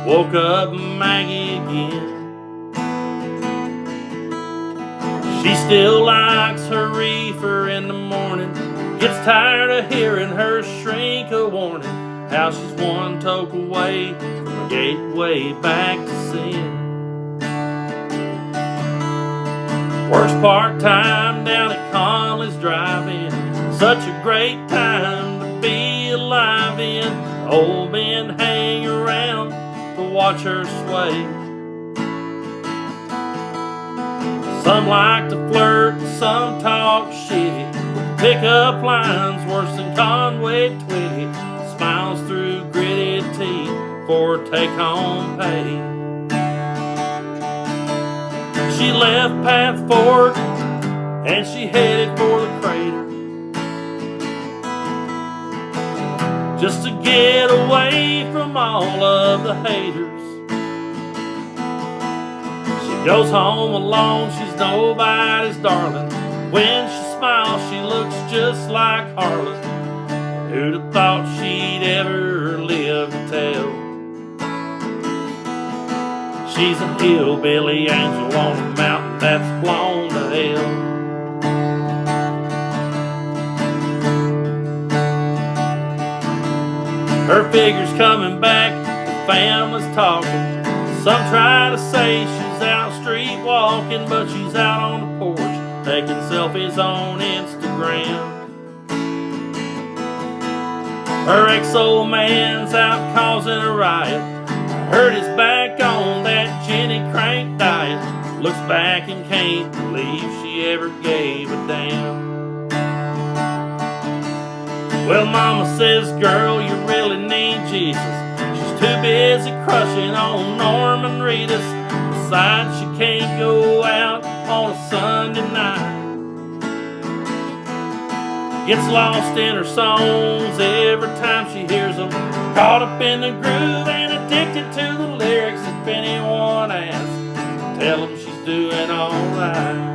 S1: woke up Maggie again. She still likes her reefer in the morning. Gets tired of hearing her shrink a warning. How she's one toke away from a gateway back to sin. Works part-time down at Conley's Drive-In. Such a great time to be alive in. Old men hang around to watch her sway. Some like to flirt, some talk shit. Pickup lines worse than Conway Twitty. Smiles through gritted teeth for take-home pay. She left Path Fork and she headed for the crater, just to get away from all of the haters. She goes home alone, she's nobody's darling. When she smiles, she looks just like Harlan. Who'd have thought she'd ever live to tell? She's a hillbilly angel on a mountain that's blown to hell. Her figure's coming back, the family's talking. Some try to say she's out street walking, but she's out on the porch taking selfies on Instagram. Her ex-old man's out causing a riot. I heard he's back on that Jenny Crank diet. Looks back and can't believe she ever gave a damn. Well, Mama says, girl, you really need Jesus. She's too busy crushing on Norman Reedus. Besides, she can't go out on a Sunday night. Gets lost in her songs every time she hears them. Caught up in the groove and addicted to the lyrics. If anyone asks, tell them she's doing alright.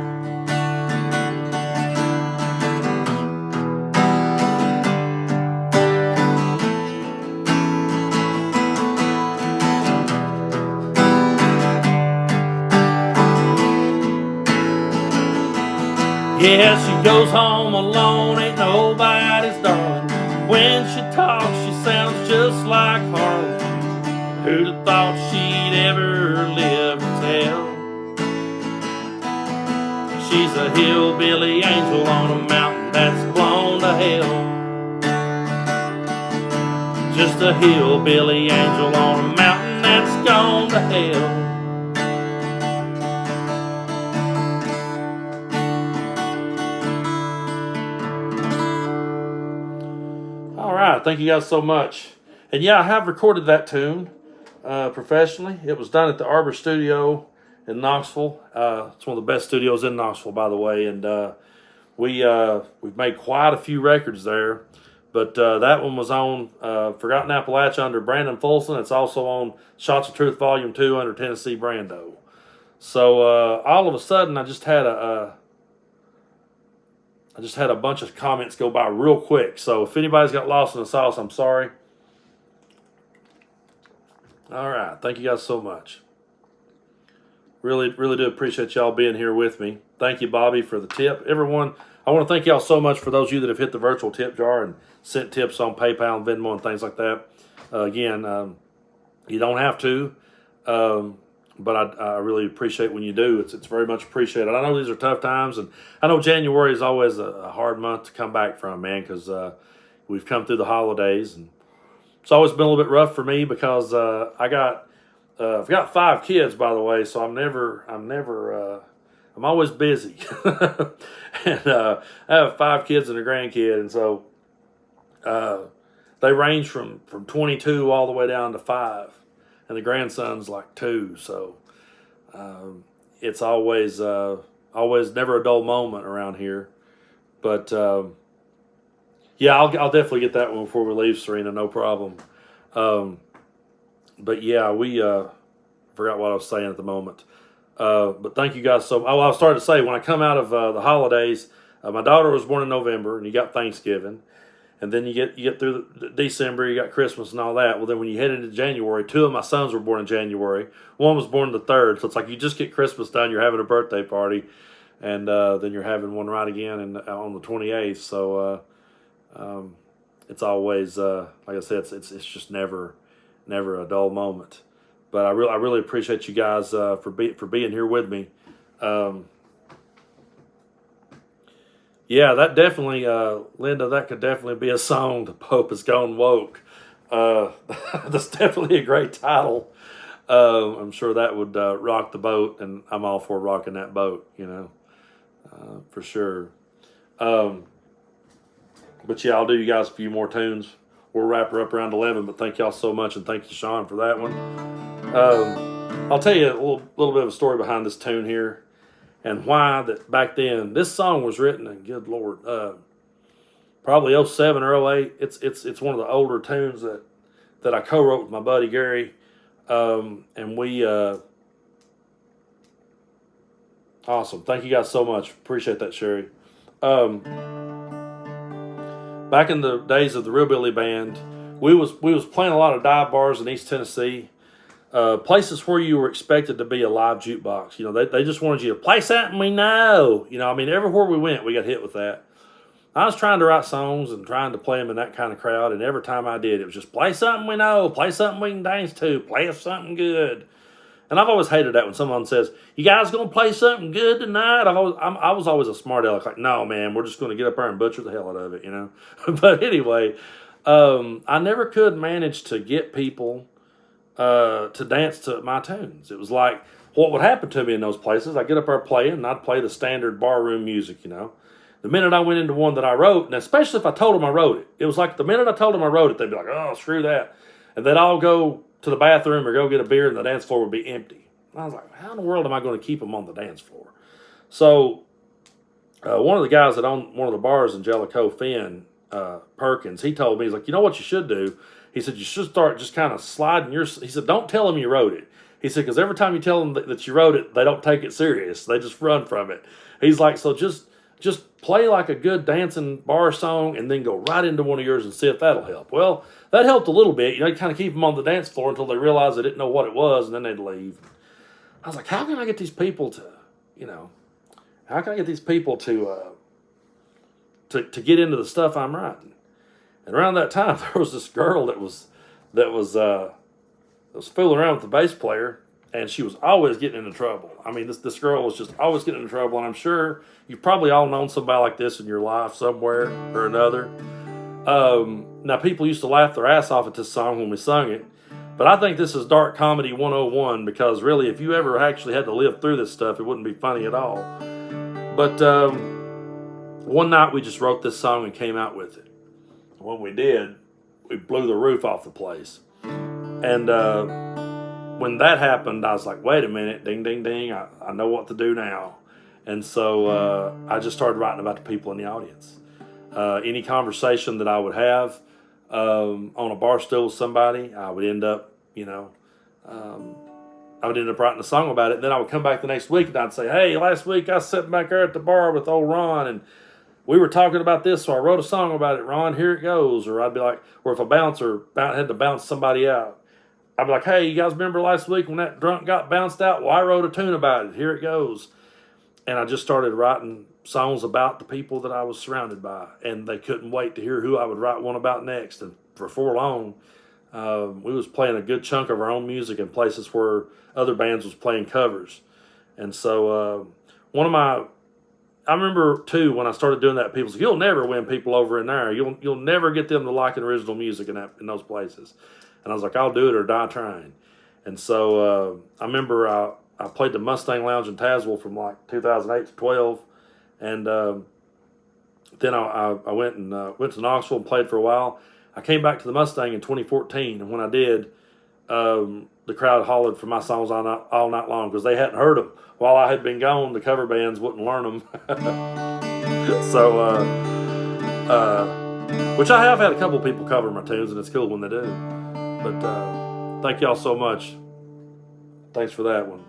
S1: Yeah, she goes home alone, ain't nobody's darling. When she talks, she sounds just like Harlan. Who'd have thought she'd ever live to tell? She's a hillbilly angel on a mountain that's blown to hell. Just a hillbilly angel on a mountain that's gone to hell. Thank you guys so much. And yeah, I have recorded that tune professionally. It was done at the Arbor Studio in Knoxville. It's one of the best studios in Knoxville, by the way. And we've made quite a few records there. But that one was on Forgotten Appalachia under Brandon Fulson. It's also on Shots of Truth Volume 2 under Tennessee Brando. So all of a sudden, I just had a bunch of comments go by real quick. So if anybody's got lost in the sauce, I'm sorry. All right. Thank you guys so much. Really, really do appreciate y'all being here with me. Thank you, Bobby, for the tip. Everyone, I want to thank y'all so much for those of you that have hit the virtual tip jar and sent tips on PayPal and Venmo and things like that. Again, you don't have to. But I really appreciate when you do. It's very much appreciated. I know these are tough times, and I know January is always a hard month to come back from, man, because we've come through the holidays, and it's always been a little bit rough for me because I've got 5 kids, by the way, so I'm always busy, and I have 5 kids and a grandkid, and so they range from 22 all the way down to 5. And the grandson's like 2, so it's always never a dull moment around here. But yeah, I'll definitely get that one before we leave, Serena, no problem. But yeah, we forgot what I was saying at the moment. But thank you guys so much. Oh, I started to say, when I come out of the holidays, my daughter was born in November, and you got Thanksgiving. And then you get through December, you got Christmas and all that. Well, then when you head into January, 2 of my sons were born in January. One was born the 3rd. So it's like you just get Christmas done, you're having a birthday party, and then you're having one right again on the 28th. So it's always, like I said, it's just never a dull moment. But I really appreciate you guys for being here with me. Yeah, that definitely, Linda, that could definitely be a song. The Pope has gone woke. That's definitely a great title. I'm sure that would rock the boat, and I'm all for rocking that boat, for sure. But yeah, I'll do you guys a few more tunes. We'll wrap her up around 11, but thank y'all so much, and thank you, Sean, for that one. I'll tell you a little bit of a story behind this tune here, and why that back then, this song was written, and good Lord, probably '07 or '08. It's one of the older tunes that I co-wrote with my buddy Gary, and we awesome. Thank you guys so much. Appreciate that, Sherry. Back in the days of the Hillbilly band, we was playing a lot of dive bars in East Tennessee, places where you were expected to be a live jukebox. They just wanted you to play something we know. Everywhere we went, we got hit with that. I was trying to write songs and trying to play them in that kind of crowd, and every time I did, it was just play something we know, play something we can dance to, play us something good. And I've always hated that when someone says, "You guys gonna play something good tonight?" I was always a smart aleck, like, "No, man, we're just gonna get up there and butcher the hell out of it," But anyway, I never could manage to get people to dance to my tunes. It was like what would happen to me in those places. I get up there playing, and I'd play the standard barroom music, The minute I went into one that I wrote, and especially if I told them I wrote it was like the minute I told them I wrote it, they'd be like, "Oh, screw that," and they'd all go to the bathroom or go get a beer, and the dance floor would be empty. And I was like, how in the world am I going to keep them on the dance floor? So one of the guys that owned one of the bars in Jellicoe, Finn Perkins, he told me, he's like, "You know what you should do?" He said, "You should start just kind of sliding he said, "Don't tell them you wrote it." He said, "Because every time you tell them that you wrote it, they don't take it serious. They just run from it." He's like, "So just play like a good dancing bar song and then go right into one of yours and see if that'll help." Well, that helped a little bit. Kind of keep them on the dance floor until they realized they didn't know what it was, and then they'd leave. I was like, how can I get these people to get into the stuff I'm writing? And around that time, there was this girl that was fooling around with the bass player, and she was always getting into trouble. This girl was just always getting into trouble, and I'm sure you've probably all known somebody like this in your life somewhere or another. Now, people used to laugh their ass off at this song when we sung it, but I think this is dark comedy 101, because really, if you ever actually had to live through this stuff, it wouldn't be funny at all. But one night we just wrote this song and came out with it. When we did, we blew the roof off the place. And when that happened, I was like, wait a minute, ding, ding, ding, I know what to do now. And so I just started writing about the people in the audience. Any conversation that I would have on a bar stool with somebody, I would end up writing a song about it. And then I would come back the next week and I'd say, "Hey, last week I was sitting back there at the bar with old Ron, and we were talking about this, so I wrote a song about it. Ron, here it goes." Or I'd be like, or if a bouncer had to bounce somebody out, I'd be like, "Hey, you guys remember last week when that drunk got bounced out? Well, I wrote a tune about it. Here it goes." And I just started writing songs about the people that I was surrounded by, and they couldn't wait to hear who I would write one about next. And before long, we was playing a good chunk of our own music in places where other bands was playing covers. And so I remember too, when I started doing that, people said, "You'll never win people over in there. You'll never get them to like original music in those places." And I was like, "I'll do it or die trying." And so I remember I played the Mustang Lounge in Tazewell from like 2008 to 12, and then I went to Knoxville and played for a while. I came back to the Mustang in 2014, and when I did, the crowd hollered for my songs all night long, because they hadn't heard them. While I had been gone, the cover bands wouldn't learn them. So, which I have had a couple people cover my tunes, and it's cool when they do. But thank y'all so much. Thanks for that one.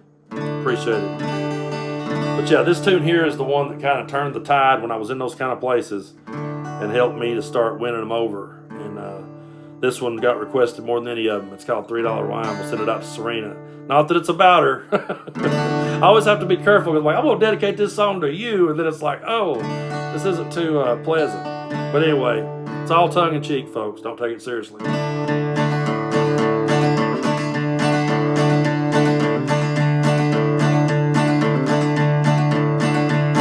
S1: Appreciate it. But yeah, this tune here is the one that kind of turned the tide when I was in those kind of places and helped me to start winning them over. And this one got requested more than any of them. It's called $3 Wine. We'll send it out to Serena. Not that it's about her. I always have to be careful, because I'm going to dedicate this song to you, and then it's like, oh, this isn't too pleasant. But anyway, it's all tongue-in-cheek, folks. Don't take it seriously.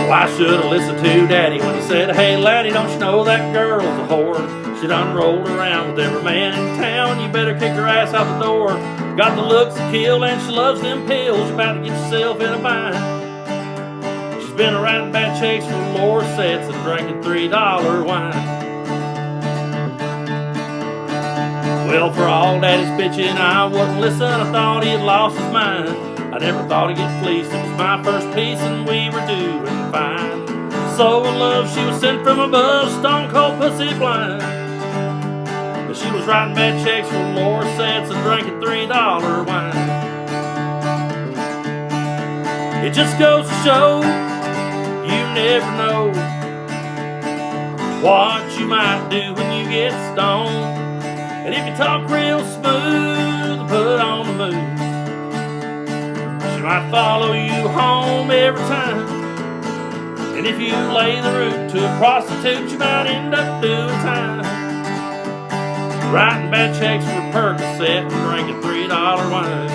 S1: Well, I should have listened to Daddy when he said, "Hey, laddie, don't you know that girl's a whore? She done rolled around with every man in town. You better kick her ass out the door. Got the looks to kill and she loves them pills. You're about to get yourself in a bind. She's been writing bad checks for lower sets and drinking $3 wine. Well, for all daddy's bitching, I wouldn't listen. I thought he had lost his mind. I never thought he'd get fleeced. It was my first piece and we were doing fine. So in love, she was sent from above, stone cold pussy blind. But she was writing bad checks for lower sets and drinking $3 wine. It just goes to show, you never know what you might do when you get stoned. And if you talk real smooth and put on the move, she might follow you home every time. And if you lay the root to a prostitute, you might end up doing time. Writing bad checks for Percocet and drinking $3 wine.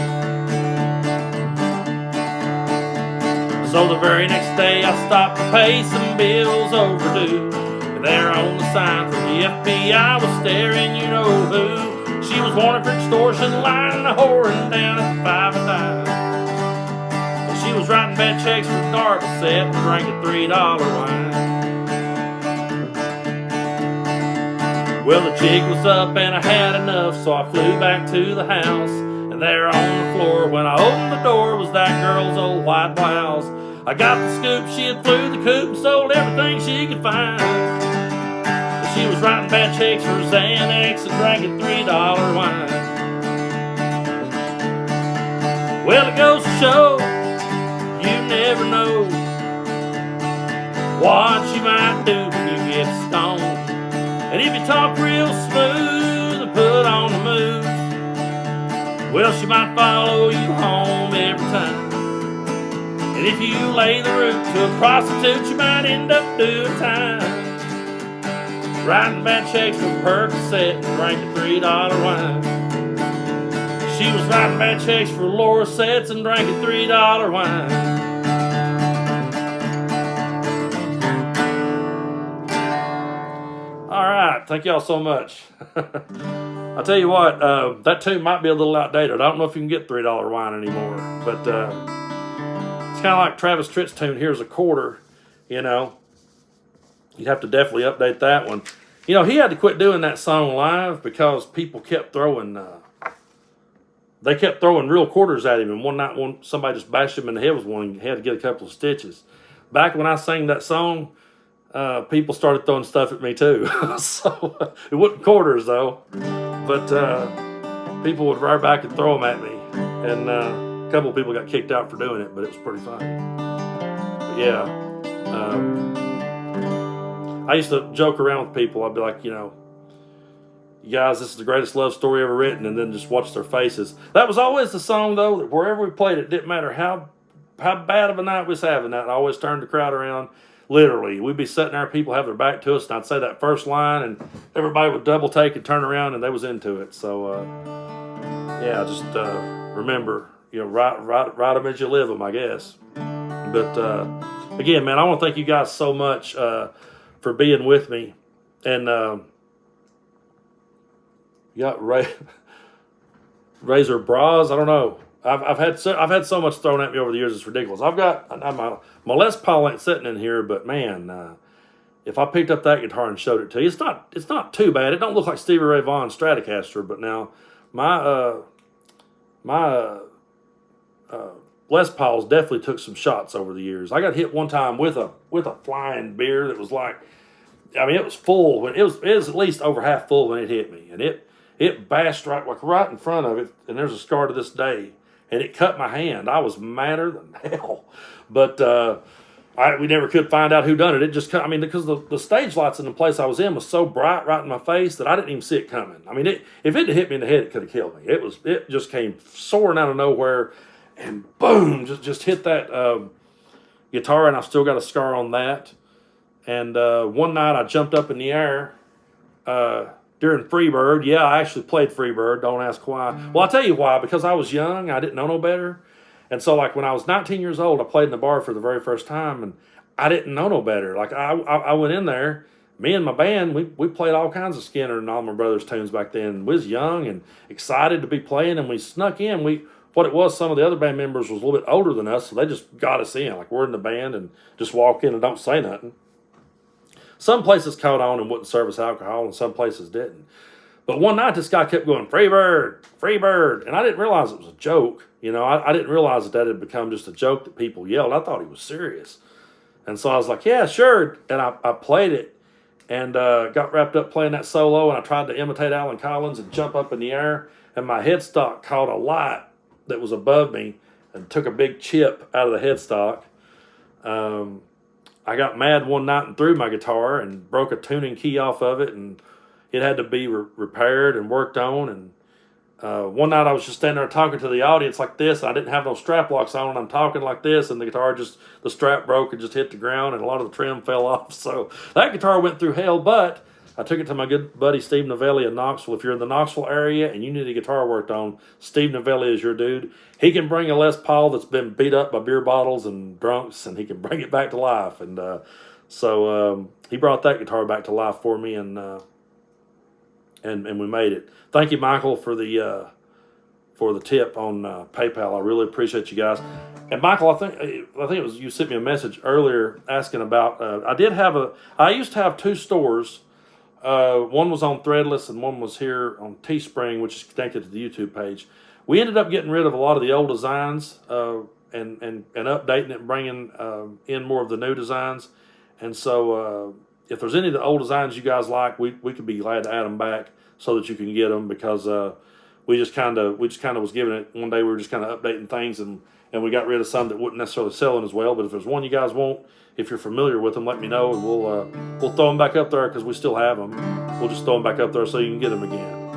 S1: So the very next day I stopped to pay some bills overdue. And there on the sign from the FBI was staring, you know who. She was wanted for extortion, lying and whoring down at the 5 and dime. And she was writing bad checks for Darbyset and drinking $3 wine. Well, the jig was up and I had enough, so I flew back to the house. And there on the floor when I opened the door was that girl's old white blouse. I got the scoop, she had flew the coop and sold everything she could find. She was writing bad checks for Xanax and drinking $3 wine. Well, it goes to show, you never know what you might do when you get stoned. And if you talk real smooth and put on the moves, well, she might follow you home every time. And if you lay the root to a prostitute, you might end up doing time. Writing bad checks for Percocet and drinking $3 wine. She was writing bad checks for lower sets and drinking $3 wine. All right, thank y'all so much. I'll tell you what, that tune might be a little outdated. I don't know if you can get $3 wine anymore, but it's kind of like Travis Tritt's tune, Here's a Quarter, you know. You'd have to definitely update that one. You know, he had to quit doing that song live because people kept throwing, they kept throwing real quarters at him. And one night, somebody just bashed him in the head with one and he had to get a couple of stitches. Back when I sang that song, people started throwing stuff at me too. So it wasn't quarters though, but people would ride back and throw them at me. And a couple of people got kicked out for doing it, but it was pretty funny. But yeah. I used to joke around with people. I'd be like, you know, you guys, this is the greatest love story ever written, and then just watch their faces. That was always the song, though, that wherever we played it, didn't matter how bad of a night we was having that. I always turned the crowd around. Literally, we'd be sitting there, people have their back to us, and I'd say that first line, and everybody would double take and turn around, and they was into it. So, yeah, just remember, you know, write them as you live them, I guess. But again, man, I want to thank you guys so much for being with me. And you got razor bras. I don't know. I've had so much thrown at me over the years. It's ridiculous. I've got my Les Paul ain't sitting in here, but man, if I picked up that guitar and showed it to you, it's not too bad. It don't look like Stevie Ray Vaughan's Stratocaster, but now my Les Paul's definitely took some shots over the years. I got hit one time with a flying beer that was like, I mean, it was full. When it was at least over half full when it hit me, and it bashed right in front of it, and there's a scar to this day. And it cut my hand. I was madder than hell, but we never could find out who done it. It just cut. I mean, because the stage lights in the place I was in was so bright right in my face that I didn't even see it coming. I mean, if it had hit me in the head, it could have killed me. It just came soaring out of nowhere, and boom, just hit that guitar, and I've still got a scar on that. And one night I jumped up in the air during Freebird. Yeah, I actually played Freebird. Don't ask why. Well, I'll tell you why. Because I was young. I didn't know no better. And so, like, when I was 19 years old, I played in the bar for the very first time, and I didn't know no better. Like, I went in there, me and my band, we played all kinds of Skinner and Allman Brothers tunes back then. We was young and excited to be playing, and we snuck in. What it was, some of the other band members was a little bit older than us, so they just got us in. Like, we're in the band and just walk in and don't say nothing. Some places caught on and wouldn't serve us alcohol, and some places didn't. But one night, this guy kept going, free bird, and I didn't realize it was a joke. I didn't realize that had become just a joke that people yelled. I thought he was serious. And so I was like, yeah, sure. And I played it and got wrapped up playing that solo, and I tried to imitate Alan Collins and jump up in the air, and my headstock caught a light that was above me and took a big chip out of the headstock. I got mad one night and threw my guitar and broke a tuning key off of it, and it had to be repaired and worked on. And one night I was just standing there talking to the audience like this, and I didn't have no strap locks on, and I'm talking like this, and the guitar the strap broke and just hit the ground, and a lot of the trim fell off. So that guitar went through hell, but I took it to my good buddy Steve Novelli in Knoxville. If you're in the Knoxville area and you need a guitar worked on, Steve Novelli is your dude. He can bring a Les Paul that's been beat up by beer bottles and drunks, and he can bring it back to life. And so he brought that guitar back to life for me, and we made it. Thank you, Michael, for the tip on PayPal. I really appreciate you guys. And Michael, I think it was you sent me a message earlier asking about. I used to have two stores. One was on Threadless and one was here on Teespring, which is connected to the YouTube page. We ended up getting rid of a lot of the old designs and updating it and bringing in more of the new designs. And so if there's any of the old designs you guys like, we could be glad to add them back so that you can get them, because we just kind of was giving it one day. We were just kind of updating things, and we got rid of some that wouldn't necessarily selling as well. But if there's one you guys want, if you're familiar with them, let me know, and we'll throw them back up there, because we still have them. We'll just throw them back up there so you can get them again.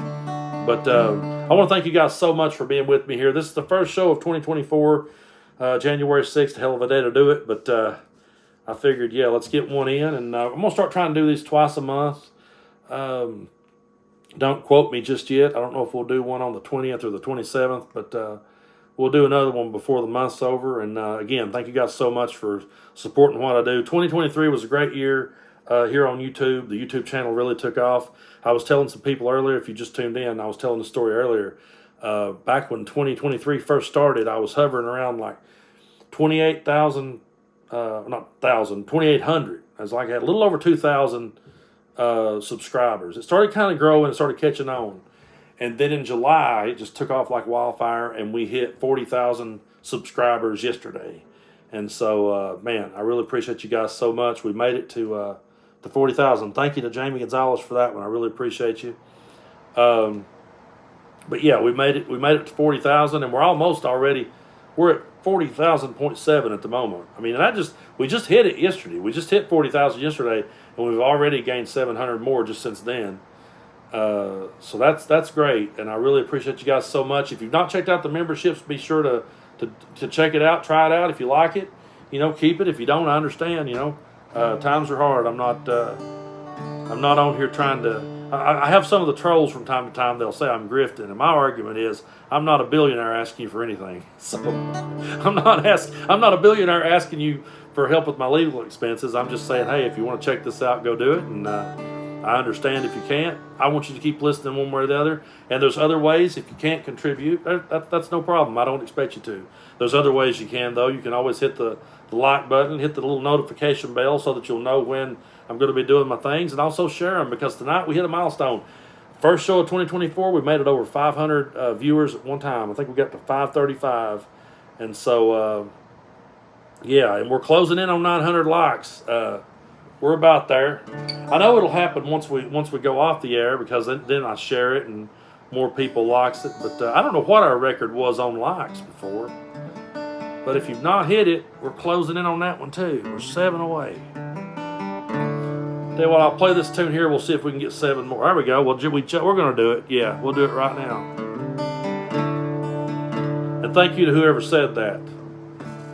S1: But I want to thank you guys so much for being with me here. This is the first show of 2024, January 6th. A hell of a day to do it, but I figured, let's get one in, and I'm going to start trying to do these twice a month. Don't quote me just yet. I don't know if we'll do one on the 20th or the 27th, but we'll do another one before the month's over. And again, thank you guys so much for supporting what I do. 2023 was a great year here on YouTube. The YouTube channel really took off. I was telling some people earlier, if you just tuned in, I was telling the story earlier. Back when 2023 first started, I was hovering around like 28,000, 2,800. I was like, I had a little over 2,000 subscribers. It started kind of growing and started catching on. And then in July, it just took off like wildfire, and we hit 40,000 subscribers yesterday. And so, man, I really appreciate you guys so much. We made it to 40,000. Thank you to Jamie Gonzalez for that one. I really appreciate you. But yeah, we made it to 40,000, and we're at 40,000.7 at the moment. I mean, we just hit it yesterday. We just hit 40,000 yesterday, and we've already gained 700 more just since then. So that's great, and I really appreciate you guys so much. If you've not checked out the memberships, be sure to check it out, try it out. If you like it, keep it. If you don't, I understand. Times are hard. I'm not on here trying to. I have some of the trolls from time to time. They'll say I'm grifting, and my argument is I'm not a billionaire asking you for anything. So I'm not a billionaire asking you for help with my legal expenses. I'm just saying, hey, if you want to check this out, go do it. And I understand if you can't. I want you to keep listening one way or the other. And there's other ways. If you can't contribute, that's no problem. I don't expect you to. There's other ways you can, though. You can always hit the like button, hit the little notification bell so that you'll know when I'm going to be doing my things, and also share them, because tonight we hit a milestone. First show of 2024, we made it over 500 viewers at one time. I think we got to 535. And so, and we're closing in on 900 likes. We're about there. I know it'll happen once we go off the air, because then I share it and more people likes it. But I don't know what our record was on likes before. But if you've not hit it, we're closing in on that one too. We're 7 away. Tell you what, I'll play this tune here. We'll see if we can get 7 more. There we go. Well, we're going to do it. Yeah, we'll do it right now. And thank you to whoever said that.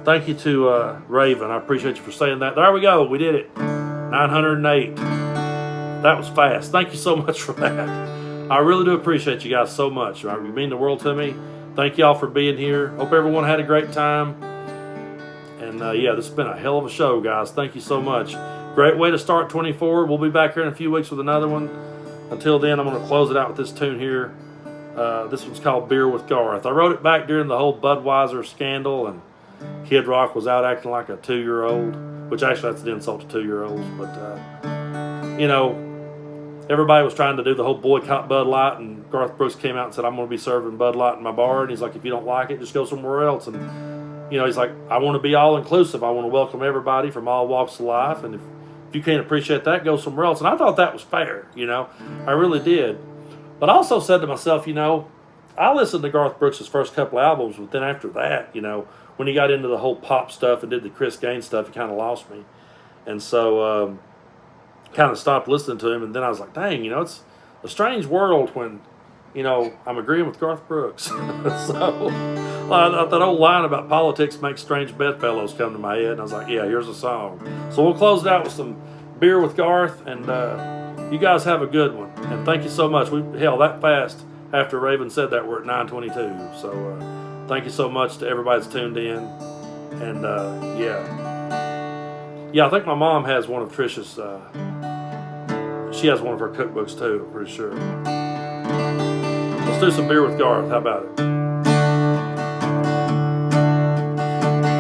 S1: Thank you to Raven. I appreciate you for saying that. There we go. We did it. 908. That was fast. Thank you so much for that. I really do appreciate you guys so much. You mean the world to me. Thank y'all for being here. Hope everyone had a great time. And this has been a hell of a show, guys. Thank you so much. Great way to start 24. We'll be back here in a few weeks with another one. Until then, I'm going to close it out with this tune here. This one's called Beer with Garth. I wrote it back during the whole Budweiser scandal, and Kid Rock was out acting like a 2-year-old, which actually that's an insult to 2-year-olds. But, you know, everybody was trying to do the whole boycott Bud Light, and Garth Brooks came out and said, I'm going to be serving Bud Light in my bar. And he's like, if you don't like it, just go somewhere else. And, you know, he's like, I want to be all-inclusive. I want to welcome everybody from all walks of life. And if you can't appreciate that, go somewhere else. And I thought that was fair, you know. I really did. But I also said to myself, you know, I listened to Garth Brooks' first couple albums, but then after that, you know, when he got into the whole pop stuff and did the Chris Gaines stuff, he kind of lost me. And so kind of stopped listening to him. And then I was like, dang, you know, it's a strange world when, you know, I'm agreeing with Garth Brooks. So that old line about politics makes strange bedfellows come to my head. And I was like, yeah, here's a song. So we'll close it out with some Beer with Garth. And you guys have a good one. And thank you so much. Hell, that fast after Raven said that, we're at 9:22. So thank you so much to everybody that's tuned in. And yeah, I think my mom has one of Trisha's. She has one of her cookbooks too, I'm pretty sure. Let's do some Beer with Garth. How about it?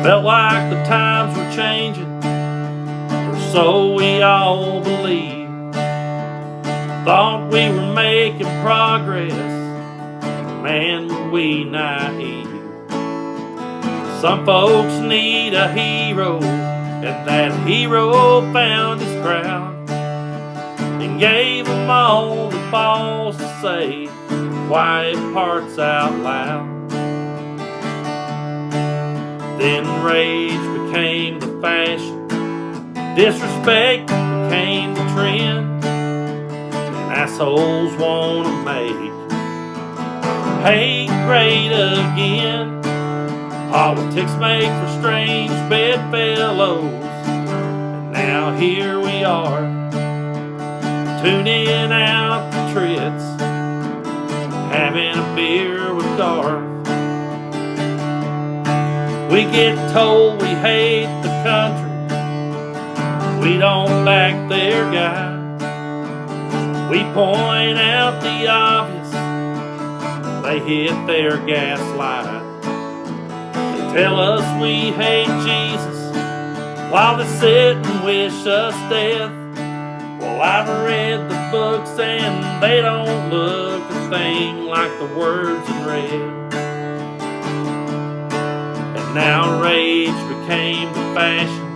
S1: Felt like the times were changing, or so we all believe. Thought we were making progress, man, were we naive. Some folks need a hero, and that hero found his crowd and gave them all the balls to say quiet parts out loud. Then rage became the fashion, disrespect became the trend, and assholes want to make hate great again. Politics make for strange bedfellows, and now here we are, tuning out the trits, having a beer with Garth. We get told we hate the country, we don't back their guy. We point out the obvious, they hit their gaslight. They tell us we hate Jesus while they sit and wish us death. Well, I've read the books and they don't look a thing like the words in red. And now rage became the fashion,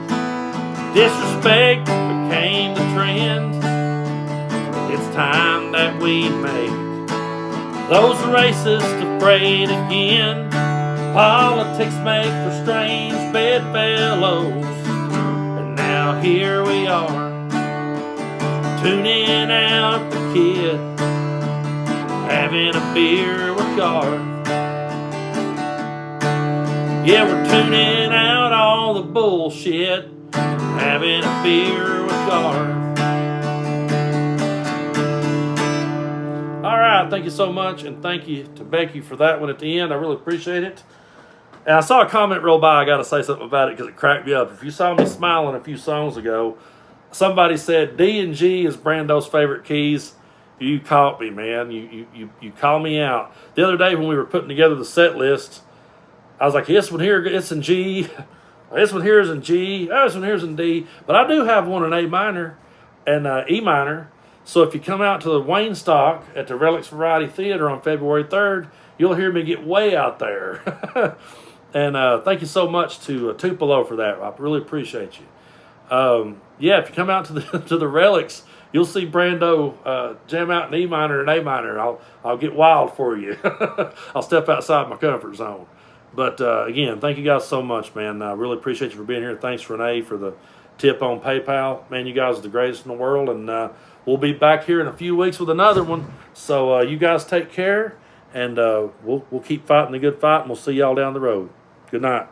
S1: disrespect became the trend. It's time that we make those racists afraid again. Politics make for strange bedfellows, and now here we are, tuning out the kid, having a beer with Garth. Yeah, we're tuning out all the bullshit, having a beer with Garth. All right, thank you so much, and thank you to Becky for that one at the end. I really appreciate it. And I saw a comment roll by. I got to say something about it because it cracked me up. If you saw me smiling a few songs ago, somebody said D and G is Brando's favorite keys. You caught me, man. You called me out. The other day when we were putting together the set list, I was like, this one here, it's in G. This one here is in G. Oh, this one here is in D. But I do have one in A minor and E minor. So if you come out to the Wayne Stock at the Relics Variety Theater on February 3rd, you'll hear me get way out there. And thank you so much to Tupelo for that. I really appreciate you. Yeah, if you come out to the Relics, you'll see Brando jam out in E minor and A minor. I'll get wild for you. I'll step outside my comfort zone. But again, thank you guys so much, man. I really appreciate you for being here. Thanks, Renee, for the tip on PayPal. Man, you guys are the greatest in the world. And we'll be back here in a few weeks with another one. So you guys take care. And we'll keep fighting the good fight. And we'll see y'all down the road. Good night.